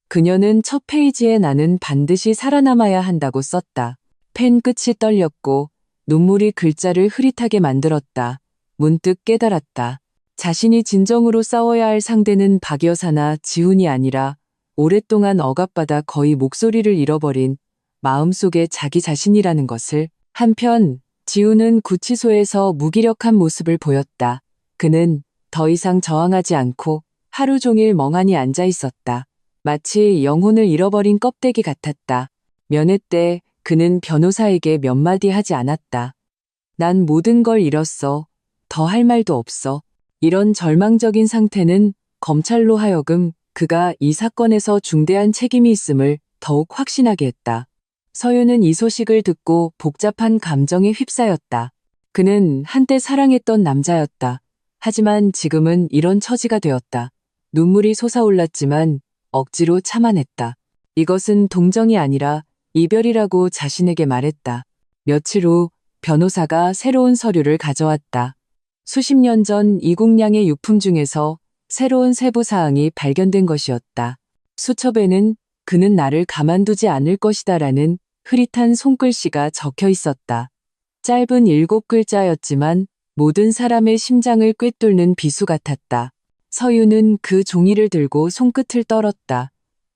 그녀는 첫 페이지에 나는 반드시 살아남아야 한다고 썼다. 펜 끝이 떨렸고 눈물이 글자를 흐릿하게 만들었다. 문득 깨달았다. 자신이 진정으로 싸워야 할 상대는 박 여사나 지훈이 아니라 오랫동안 억압받아 거의 목소리를 잃어버린 마음속의 자기 자신이라는 것을. 한편 지훈은 구치소에서 무기력한 모습을 보였다. 그는 더 이상 저항하지 않고 하루 종일 멍하니 앉아 있었다. 마치 영혼을 잃어버린 껍데기 같았다. 면회 때 그는 변호사에게 몇 마디 하지 않았다. 난 모든 걸 잃었어. 더 할 말도 없어. 이런 절망적인 상태는 검찰로 하여금 그가 이 사건에서 중대한 책임이 있음을 더욱 확신하게 했다. 서윤은 이 소식을 듣고 복잡한 감정에 휩싸였다. 그는 한때 사랑했던 남자였다. 하지만 지금은 이런 처지가 되었다. 눈물이 솟아올랐지만 억지로 참아냈다. 이것은 동정이 아니라 이별이라고 자신에게 말했다. 며칠 후 변호사가 새로운 서류를 가져왔다. 수십 년 전 이국량의 유품 중에서 새로운 세부 사항이 발견된 것이었다. 수첩에는 그는 나를 가만두지 않을 것이다라는 흐릿한 손글씨가 적혀 있었다. 짧은 7글자였지만 모든 사람의 심장을 꿰뚫는 비수 같았다. 서유는 그 종이를 들고 손끝을 떨었다.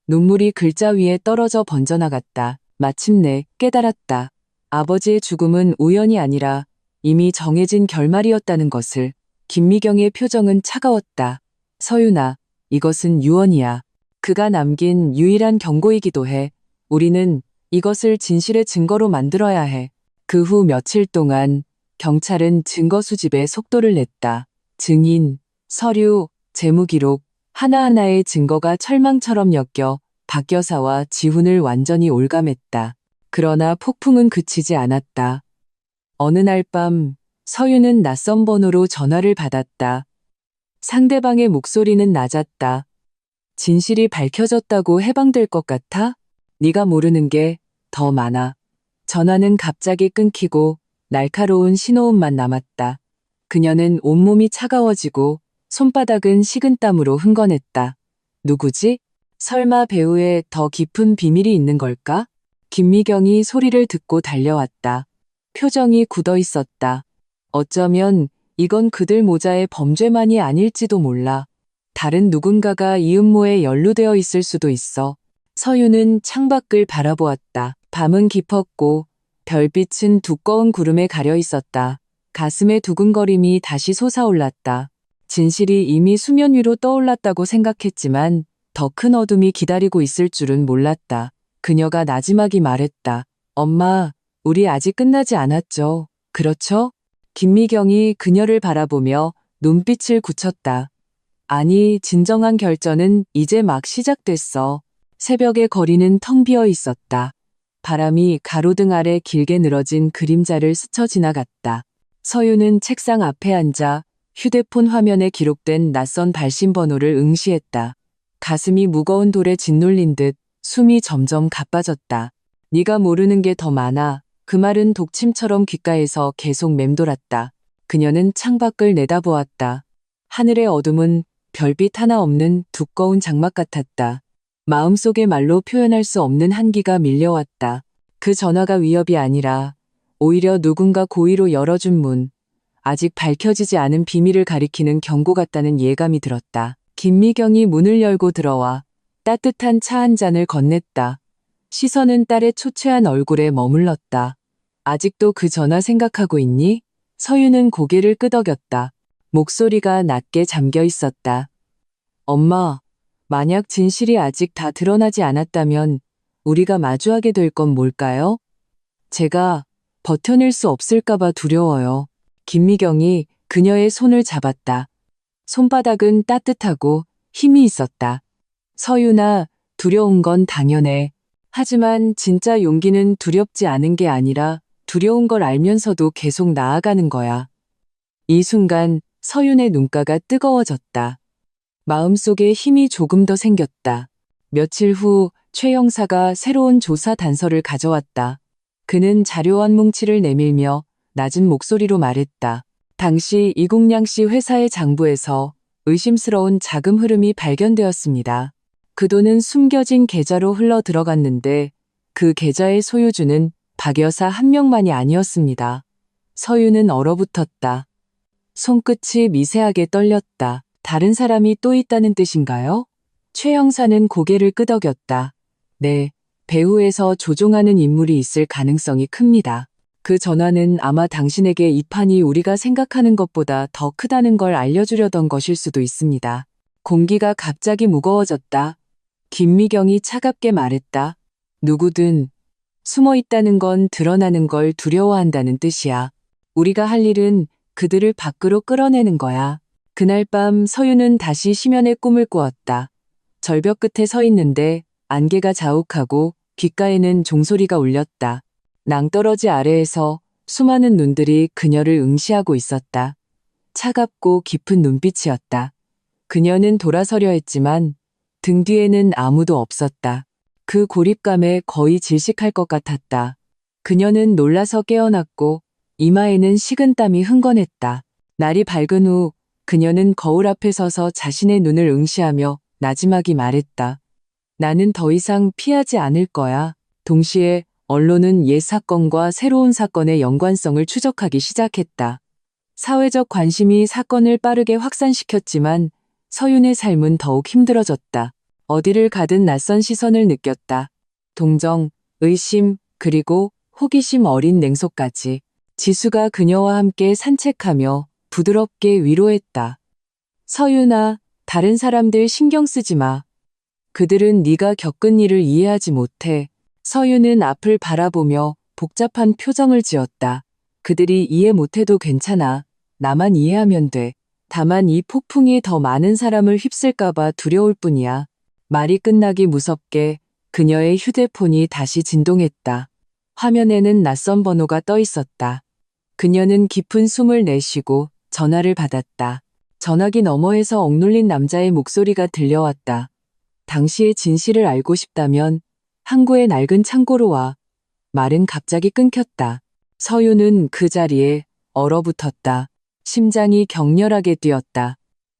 눈물이 글자 위에 떨어져 번져나갔다. 마침내 깨달았다. 아버지의 죽음은 우연이 아니라 이미 정해진 결말이었다는 것을. 김미경의 표정은 차가웠다. 서윤아, 이것은 유언이야. 그가 남긴 유일한 경고이기도 해. 우리는 이것을 진실의 증거로 만들어야 해. 그 후 며칠 동안 경찰은 증거 수집에 속도를 냈다. 증인, 서류, 재무기록, 하나하나의 증거가 철망처럼 엮여 박 여사와 지훈을 완전히 올감했다. 그러나 폭풍은 그치지 않았다. 어느 날 밤 서유는 낯선 번호로 전화를 받았다. 상대방의 목소리는 낮았다. 진실이 밝혀졌다고 해방될 것 같아? 네가 모르는 게 더 많아. 전화는 갑자기 끊기고 날카로운 신호음만 남았다. 그녀는 온몸이 차가워지고 손바닥은 식은땀으로 흥건했다. 누구지? 설마 배우에 더 깊은 비밀이 있는 걸까? 김미경이 소리를 듣고 달려왔다. 표정이 굳어 있었다. 어쩌면 이건 그들 모자의 범죄만이 아닐지도 몰라. 다른 누군가가 이 음모에 연루되어 있을 수도 있어. 서유는 창밖을 바라보았다. 밤은 깊었고 별빛은 두꺼운 구름에 가려 있었다. 가슴의 두근거림이 다시 솟아올랐다. 진실이 이미 수면 위로 떠올랐다고 생각했지만 더 큰 어둠이 기다리고 있을 줄은 몰랐다. 그녀가 나지막이 말했다. 엄마, 우리 아직 끝나지 않았죠. 그렇죠? 김미경이 그녀를 바라보며 눈빛을 굳혔다. 아니, 진정한 결전은 이제 막 시작됐어. 새벽의 거리는 텅 비어 있었다. 바람이 가로등 아래 길게 늘어진 그림자를 스쳐 지나갔다. 서유는 책상 앞에 앉아 휴대폰 화면에 기록된 낯선 발신 번호를 응시했다. 가슴이 무거운 돌에 짓눌린 듯 숨이 점점 가빠졌다. 네가 모르는 게 더 많아. 그 말은 독침처럼 귓가에서 계속 맴돌았다. 그녀는 창밖을 내다보았다. 하늘의 어둠은 별빛 하나 없는 두꺼운 장막 같았다. 마음속의 말로 표현할 수 없는 한기가 밀려왔다. 그 전화가 위협이 아니라 오히려 누군가 고의로 열어준 문, 아직 밝혀지지 않은 비밀을 가리키는 경고 같다는 예감이 들었다. 김미경이 문을 열고 들어와 따뜻한 차 한 잔을 건넸다. 시선은 딸의 초췌한 얼굴에 머물렀다. 아직도 그 전화 생각하고 있니? 서유는 고개를 끄덕였다. 목소리가 낮게 잠겨 있었다. 엄마, 만약 진실이 아직 다 드러나지 않았다면 우리가 마주하게 될 건 뭘까요? 제가 버텨낼 수 없을까봐 두려워요. 김미경이 그녀의 손을 잡았다. 손바닥은 따뜻하고 힘이 있었다. 서유나, 두려운 건 당연해. 하지만 진짜 용기는 두렵지 않은 게 아니라 두려운 걸 알면서도 계속 나아가는 거야. 이 순간 서윤의 눈가가 뜨거워졌다. 마음속에 힘이 조금 더 생겼다. 며칠 후 최 형사가 새로운 조사 단서를 가져왔다. 그는 자료 한 뭉치를 내밀며 낮은 목소리로 말했다. 당시 이국량 씨 회사의 장부에서 의심스러운 자금 흐름이 발견되었습니다. 그 돈은 숨겨진 계좌로 흘러 들어갔는데 그 계좌의 소유주는 박 여사 한 명만이 아니었습니다. 서유는 얼어붙었다. 손끝이 미세하게 떨렸다. 다른 사람이 또 있다는 뜻인가요? 최 형사는 고개를 끄덕였다. 네, 배후에서 조종하는 인물이 있을 가능성이 큽니다. 그 전화는 아마 당신에게 이 판이 우리가 생각하는 것보다 더 크다는 걸 알려주려던 것일 수도 있습니다. 공기가 갑자기 무거워졌다. 김미경이 차갑게 말했다. 누구든 숨어 있다는 건 드러나는 걸 두려워한다는 뜻이야. 우리가 할 일은 그들을 밖으로 끌어내는 거야. 그날 밤 서유는 다시 심연의 꿈을 꾸었다. 절벽 끝에 서 있는데 안개가 자욱하고 귓가에는 종소리가 울렸다. 낭떠러지 아래에서 수많은 눈들이 그녀를 응시하고 있었다. 차갑고 깊은 눈빛이었다. 그녀는 돌아서려 했지만 등 뒤에는 아무도 없었다. 그 고립감에 거의 질식할 것 같았다. 그녀는 놀라서 깨어났고 이마에는 식은땀이 흥건했다. 날이 밝은 후 그녀는 거울 앞에 서서 자신의 눈을 응시하며 나지막이 말했다. 나는 더 이상 피하지 않을 거야. 동시에 언론은 옛 사건과 새로운 사건의 연관성을 추적하기 시작했다. 사회적 관심이 사건을 빠르게 확산시켰지만 서윤의 삶은 더욱 힘들어졌다. 어디를 가든 낯선 시선을 느꼈다. 동정, 의심, 그리고 호기심 어린 냉소까지. 지수가 그녀와 함께 산책하며 부드럽게 위로했다. 서윤아, 다른 사람들 신경 쓰지 마. 그들은 네가 겪은 일을 이해하지 못해. 서윤은 앞을 바라보며 복잡한 표정을 지었다. 그들이 이해 못해도 괜찮아. 나만 이해하면 돼. 다만 이 폭풍이 더 많은 사람을 휩쓸까봐 두려울 뿐이야. 말이 끝나기 무섭게 그녀의 휴대폰이 다시 진동했다. 화면에는 낯선 번호가 떠 있었다. 그녀는 깊은 숨을 내쉬고 전화를 받았다. 전화기 너머에서 억눌린 남자의 목소리가 들려왔다. 당시의 진실을 알고 싶다면 항구의 낡은 창고로 와. 말은 갑자기 끊겼다. 서윤은 그 자리에 얼어붙었다. 심장이 격렬하게 뛰었다.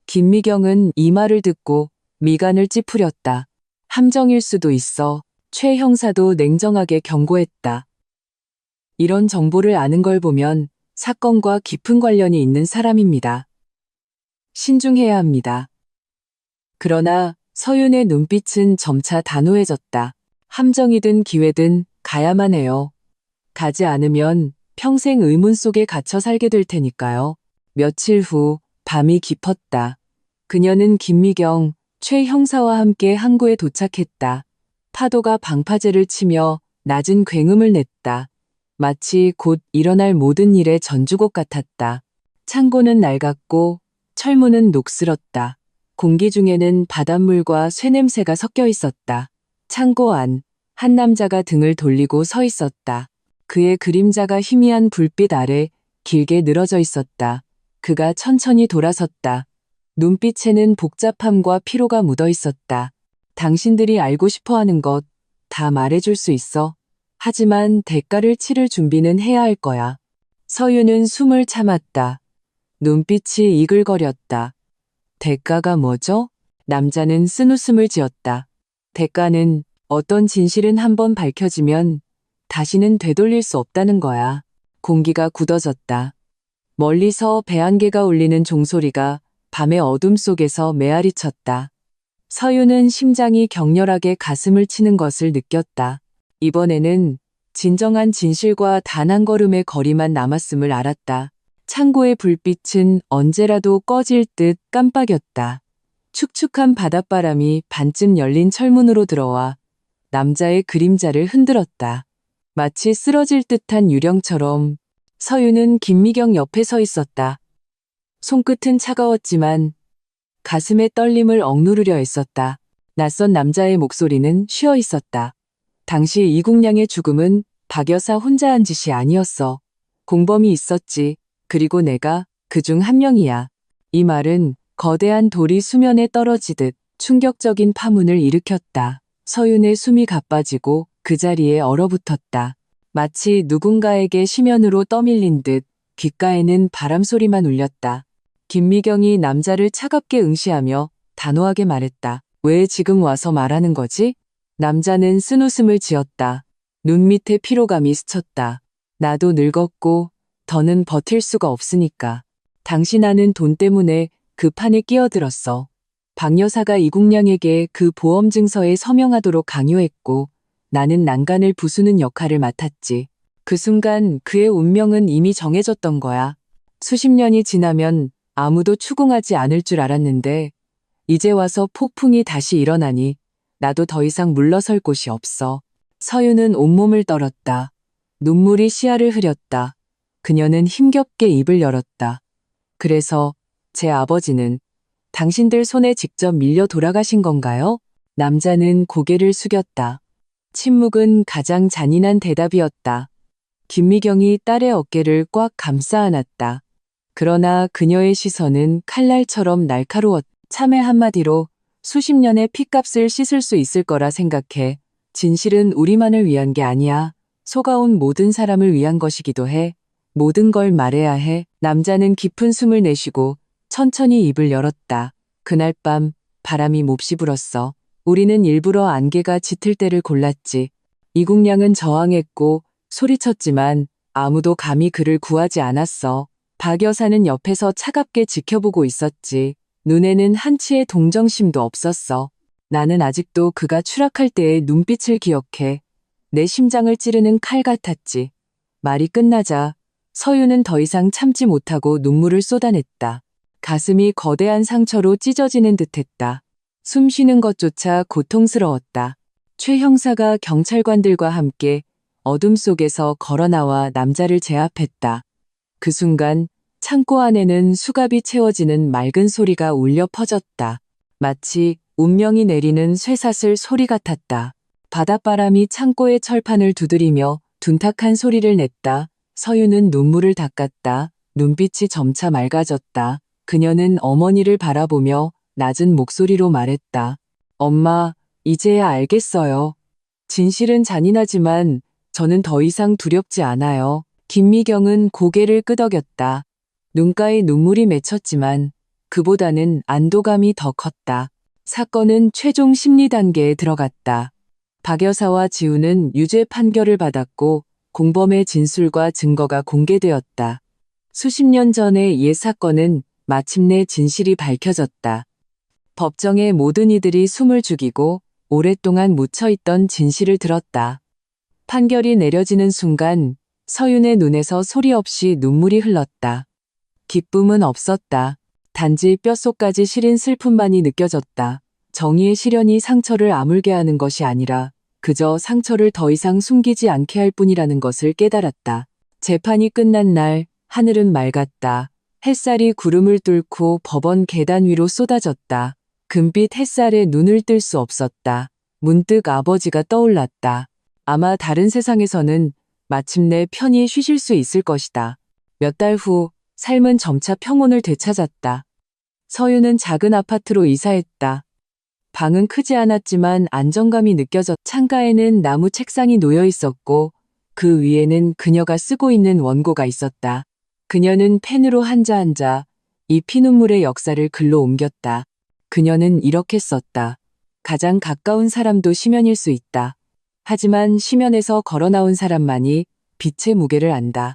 김미경은 이 말을 듣고 미간을 찌푸렸다. 함정일 수도 있어. 최 형사도 냉정하게 경고했다. 이런 정보를 아는 걸 보면 사건과 깊은 관련이 있는 사람입니다. 신중해야 합니다. 그러나 서윤의 눈빛은 점차 단호해졌다. 함정이든 기회든 가야만 해요. 가지 않으면 평생 의문 속에 갇혀 살게 될 테니까요. 며칠 후 밤이 깊었다. 그녀는 김미경, 최 형사와 함께 항구에 도착했다. 파도가 방파제를 치며 낮은 굉음을 냈다. 마치 곧 일어날 모든 일의 전주곡 같았다. 창고는 낡았고 철문은 녹슬었다. 공기 중에는 바닷물과 쇠냄새가 섞여 있었다. 창고 안, 한 남자가 등을 돌리고 서 있었다. 그의 그림자가 희미한 불빛 아래 길게 늘어져 있었다. 그가 천천히 돌아섰다. 눈빛에는 복잡함과 피로가 묻어 있었다. 당신들이 알고 싶어 하는 것 다 말해줄 수 있어. 하지만 대가를 치를 준비는 해야 할 거야. 서윤은 숨을 참았다. 눈빛이 이글거렸다. 대가가 뭐죠? 남자는 쓴웃음을 지었다. 대가는 어떤 진실은 한번 밝혀지면 다시는 되돌릴 수 없다는 거야. 공기가 굳어졌다. 멀리서 배안개가 울리는 종소리가 밤의 어둠 속에서 메아리 쳤다. 서윤은 심장이 격렬하게 가슴을 치는 것을 느꼈다. 이번에는 진정한 진실과 단 한 걸음의 거리만 남았음을 알았다. 창고의 불빛은 언제라도 꺼질 듯 깜빡였다. 축축한 바닷바람이 반쯤 열린 철문으로 들어와 남자의 그림자를 흔들었다. 마치 쓰러질 듯한 유령처럼 서윤은 김미경 옆에 서 있었다. 손끝은 차가웠지만 가슴의 떨림을 억누르려 했었다. 낯선 남자의 목소리는 쉬어 있었다. 당시 이국량의 죽음은 박 여사 혼자 한 짓이 아니었어. 공범이 있었지. 그리고 내가 그 중 한 명이야. 이 말은 거대한 돌이 수면에 떨어지듯 충격적인 파문을 일으켰다. 서윤의 숨이 가빠지고 그 자리에 얼어붙었다. 마치 누군가에게 심연으로 떠밀린 듯 귓가에는 바람 소리만 울렸다. 김미경이 남자를 차갑게 응시하며 단호하게 말했다. 왜 지금 와서 말하는 거지? 남자는 쓴웃음을 지었다. 눈 밑에 피로감이 스쳤다. 나도 늙었고 더는 버틸 수가 없으니까. 당신아는 돈 때문에 그 판에 끼어들었어. 박 여사가 이국량에게 그 보험 증서에 서명하도록 강요했고 나는 난간을 부수는 역할을 맡았지. 그 순간 그의 운명은 이미 정해졌던 거야. 수십 년이 지나면 아무도 추궁하지 않을 줄 알았는데 이제 와서 폭풍이 다시 일어나니 나도 더 이상 물러설 곳이 없어. 서윤은 온몸을 떨었다. 눈물이 시야를 흐렸다. 그녀는 힘겹게 입을 열었다. 그래서 제 아버지는 당신들 손에 직접 밀려 돌아가신 건가요? 남자는 고개를 숙였다. 침묵은 가장 잔인한 대답이었다. 김미경이 딸의 어깨를 꽉 감싸 안았다. 그러나 그녀의 시선은 칼날처럼 날카로웠다. 참회 한마디로 수십 년의 핏값을 씻을 수 있을 거라 생각해. 진실은 우리만을 위한 게 아니야. 속아온 모든 사람을 위한 것이기도 해. 모든 걸 말해야 해. 남자는 깊은 숨을 내쉬고 천천히 입을 열었다. 그날 밤 바람이 몹시 불었어. 우리는 일부러 안개가 짙을 때를 골랐지. 이국량은 저항했고 소리쳤지만 아무도 감히 그를 구하지 않았어. 박 여사는 옆에서 차갑게 지켜보고 있었지. 눈에는 한치의 동정심도 없었어. 나는 아직도 그가 추락할 때의 눈빛을 기억해. 내 심장을 찌르는 칼 같았지. 말이 끝나자 서유는 더 이상 참지 못하고 눈물을 쏟아냈다. 가슴이 거대한 상처로 찢어지는 듯했다. 숨 쉬는 것조차 고통스러웠다. 최 형사가 경찰관들과 함께 어둠 속에서 걸어나와 남자를 제압했다. 그 순간 창고 안에는 수갑이 채워지는 맑은 소리가 울려 퍼졌다. 마치 운명이 내리는 쇠사슬 소리 같았다. 바닷바람이 창고의 철판을 두드리며 둔탁한 소리를 냈다. 서유는 눈물을 닦았다. 눈빛이 점차 맑아졌다. 그녀는 어머니를 바라보며 낮은 목소리로 말했다. 엄마, 이제야 알겠어요. 진실은 잔인하지만 저는 더 이상 두렵지 않아요. 김미경은 고개를 끄덕였다. 눈가에 눈물이 맺혔지만 그보다는 안도감이 더 컸다. 사건은 최종 심리 단계에 들어갔다. 박 여사와 지우는 유죄 판결을 받았고 공범의 진술과 증거가 공개되었다. 수십 년 전의 옛 사건은 마침내 진실이 밝혀졌다. 법정의 모든 이들이 숨을 죽이고 오랫동안 묻혀있던 진실을 들었다. 판결이 내려지는 순간 서윤의 눈에서 소리 없이 눈물이 흘렀다. 기쁨은 없었다. 단지 뼛속까지 시린 슬픔만이 느껴졌다. 정의의 시련이 상처를 아물게 하는 것이 아니라 그저 상처를 더 이상 숨기지 않게 할 뿐이라는 것을 깨달았다. 재판이 끝난 날 하늘은 맑았다. 햇살이 구름을 뚫고 법원 계단 위로 쏟아졌다. 금빛 햇살에 눈을 뜰 수 없었다. 문득 아버지가 떠올랐다. 아마 다른 세상에서는 마침내 편히 쉬실 수 있을 것이다. 몇 달 후 삶은 점차 평온을 되찾았다. 서유는 작은 아파트로 이사했다. 방은 크지 않았지만 안정감이 느껴졌. 창가에는 나무 책상이 놓여 있었고 그 위에는 그녀가 쓰고 있는 원고가 있었다. 그녀는 펜으로 한자 이 피눈물의 역사를 글로 옮겼다. 그녀는 이렇게 썼다. 가장 가까운 사람도 심연일 수 있다. 하지만 심연에서 걸어나온 사람만이 빛의 무게를 안다.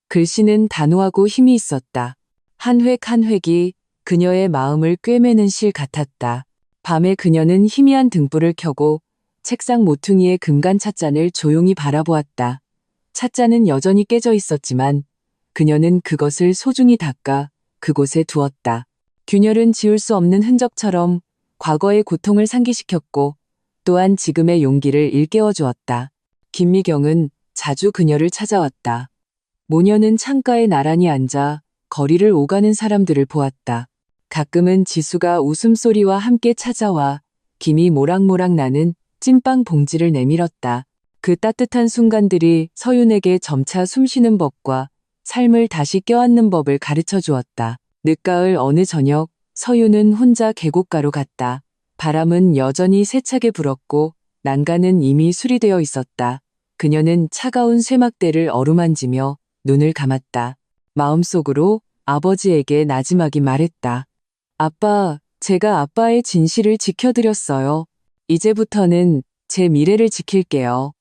글씨는 단호하고 힘이 있었다. 한 획 한 획이 그녀의 마음을 꿰매는 실 같았다. 밤에 그녀는 희미한 등불을 켜고 책상 모퉁이의 금간 찻잔을 조용히 바라보았다. 찻잔은 여전히 깨져 있었지만 그녀는 그것을 소중히 닦아 그곳에 두었다. 균열은 지울 수 없는 흔적처럼 과거의 고통을 상기시켰고 또한 지금의 용기를 일깨워 주었다. 김미경은 자주 그녀를 찾아왔다. 모녀는 창가에 나란히 앉아 거리를 오가는 사람들을 보았다. 가끔은 지수가 웃음소리와 함께 찾아와 김이 모락모락 나는 찐빵 봉지를 내밀었다. 그 따뜻한 순간들이 서윤에게 점차 숨쉬는 법과 삶을 다시 껴안는 법을 가르쳐 주었다. 늦가을 어느 저녁 서윤은 혼자 계곡가로 갔다. 바람은 여전히 세차게 불었고 난간은 이미 수리되어 있었다. 그녀는 차가운 쇠막대를 어루만지며 눈을 감았다. 마음속으로 아버지에게 나지막이 말했다. 아빠, 제가 아빠의 진실을 지켜드렸어요. 이제부터는 제 미래를 지킬게요.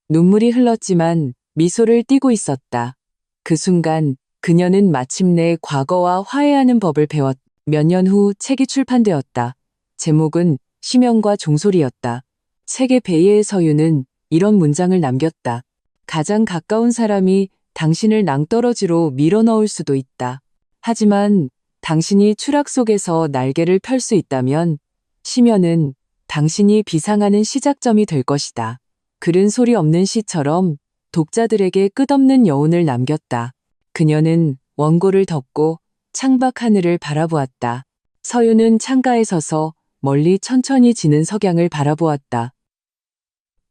눈물이 흘렀지만 미소를 띠고 있었다. 그 순간 그녀는 마침내 과거와 화해하는 법을 배웠다. 몇 년 후 책이 출판되었다. 제목은 심연과 종소리였다. 책의 베이에 서유는 이런 문장을 남겼다. 가장 가까운 사람이 당신을 낭떠러지로 밀어넣을 수도 있다. 하지만 당신이 추락 속에서 날개를 펼 수 있다면 심연은 당신이 비상하는 시작점이 될 것이다. 글은 소리 없는 시처럼 독자들에게 끝없는 여운을 남겼다. 그녀는 원고를 덮고 창밖 하늘을 바라보았다. 서유는 창가에 서서 멀리 천천히 지는 석양을 바라보았다.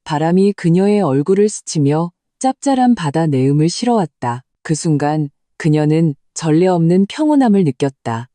바람이 그녀의 얼굴을 스치며 짭짤한 바다 내음을 실어왔다. 그 순간 그녀는 전례 없는 평온함을 느꼈다.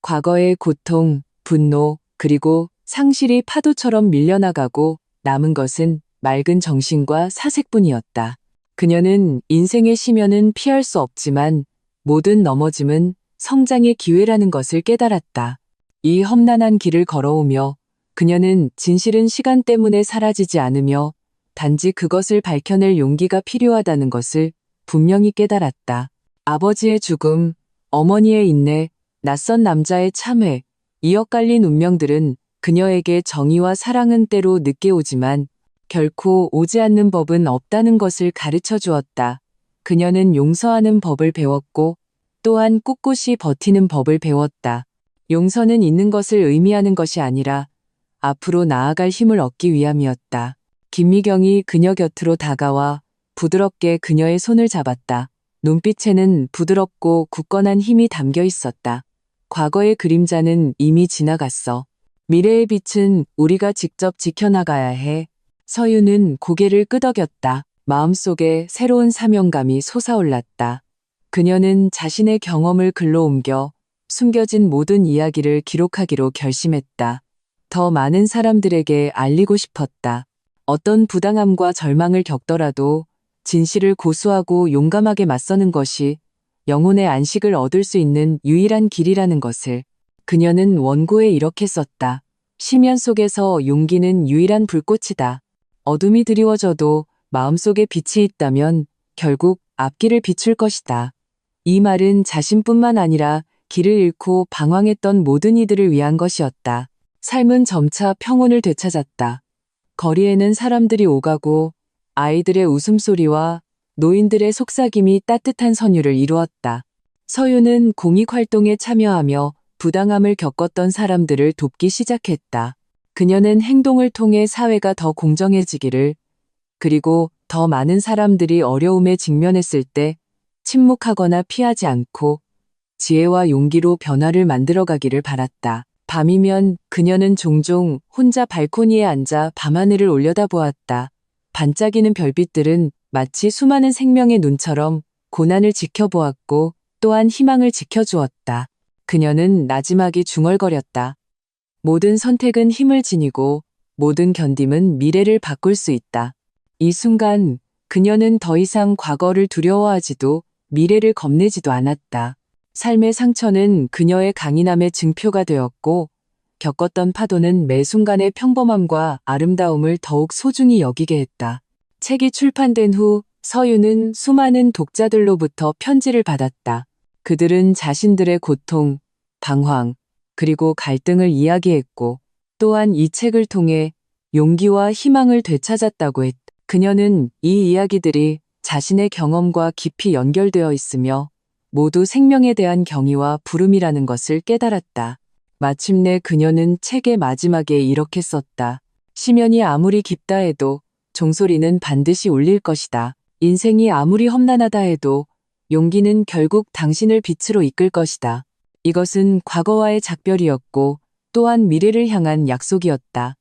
과거의 고통, 분노, 그리고 상실이 파도처럼 밀려나가고 남은 것은 맑은 정신과 사색뿐이었다. 그녀는 인생의 시련은 피할 수 없지만 모든 넘어짐은 성장의 기회라는 것을 깨달았다. 이 험난한 길을 걸어오며 그녀는 진실은 시간 때문에 사라지지 않으며 단지 그것을 밝혀낼 용기가 필요하다는 것을 분명히 깨달았다. 아버지의 죽음, 어머니의 인내, 낯선 남자의 참회, 이 엇갈린 운명들은 그녀에게 정의와 사랑은 때로 늦게 오지만 결코 오지 않는 법은 없다는 것을 가르쳐 주었다. 그녀는 용서하는 법을 배웠고 또한 꿋꿋이 버티는 법을 배웠다. 용서는 있는 것을 의미하는 것이 아니라 앞으로 나아갈 힘을 얻기 위함이었다. 김미경이 그녀 곁으로 다가와 부드럽게 그녀의 손을 잡았다. 눈빛에는 부드럽고 굳건한 힘이 담겨 있었다. 과거의 그림자는 이미 지나갔어. 미래의 빛은 우리가 직접 지켜나가야 해. 서유는 고개를 끄덕였다. 마음속에 새로운 사명감이 솟아올랐다. 그녀는 자신의 경험을 글로 옮겨 숨겨진 모든 이야기를 기록하기로 결심했다. 더 많은 사람들에게 알리고 싶었다. 어떤 부당함과 절망을 겪더라도 진실을 고수하고 용감하게 맞서는 것이 영혼의 안식을 얻을 수 있는 유일한 길이라는 것을. 그녀는 원고에 이렇게 썼다. 시련 속에서 용기는 유일한 불꽃이다. 어둠이 드리워져도 마음속에 빛이 있다면 결국 앞길을 비출 것이다. 이 말은 자신뿐만 아니라 길을 잃고 방황했던 모든 이들을 위한 것이었다. 삶은 점차 평온을 되찾았다. 거리에는 사람들이 오가고 아이들의 웃음소리와 노인들의 속삭임이 따뜻한 선율을 이루었다. 서유는 공익활동에 참여하며 부당함을 겪었던 사람들을 돕기 시작했다. 그녀는 행동을 통해 사회가 더 공정해지기를, 그리고 더 많은 사람들이 어려움에 직면했을 때 침묵하거나 피하지 않고 지혜와 용기로 변화를 만들어가기를 바랐다. 밤이면 그녀는 종종 혼자 발코니에 앉아 밤하늘을 올려다보았다. 반짝이는 별빛들은 마치 수많은 생명의 눈처럼 고난을 지켜보았고 또한 희망을 지켜주었다. 그녀는 나지막이 중얼거렸다. 모든 선택은 힘을 지니고 모든 견딤은 미래를 바꿀 수 있다. 이 순간 그녀는 더 이상 과거를 두려워하지도 미래를 겁내지도 않았다. 삶의 상처는 그녀의 강인함의 증표가 되었고 겪었던 파도는 매 순간의 평범함과 아름다움을 더욱 소중히 여기게 했다. 책이 출판된 후 서유는 수많은 독자들로부터 편지를 받았다. 그들은 자신들의 고통, 방황, 그리고 갈등을 이야기했고 또한 이 책을 통해 용기와 희망을 되찾았다고 했다. 그녀는 이 이야기들이 자신의 경험과 깊이 연결되어 있으며 모두 생명에 대한 경의와 부름이라는 것을 깨달았다. 마침내 그녀는 책의 마지막에 이렇게 썼다. 시련이 아무리 깊다 해도 종소리는 반드시 울릴 것이다. 인생이 아무리 험난하다 해도 용기는 결국 당신을 빛으로 이끌 것이다. 이것은 과거와의 작별이었고 또한 미래를 향한 약속이었다.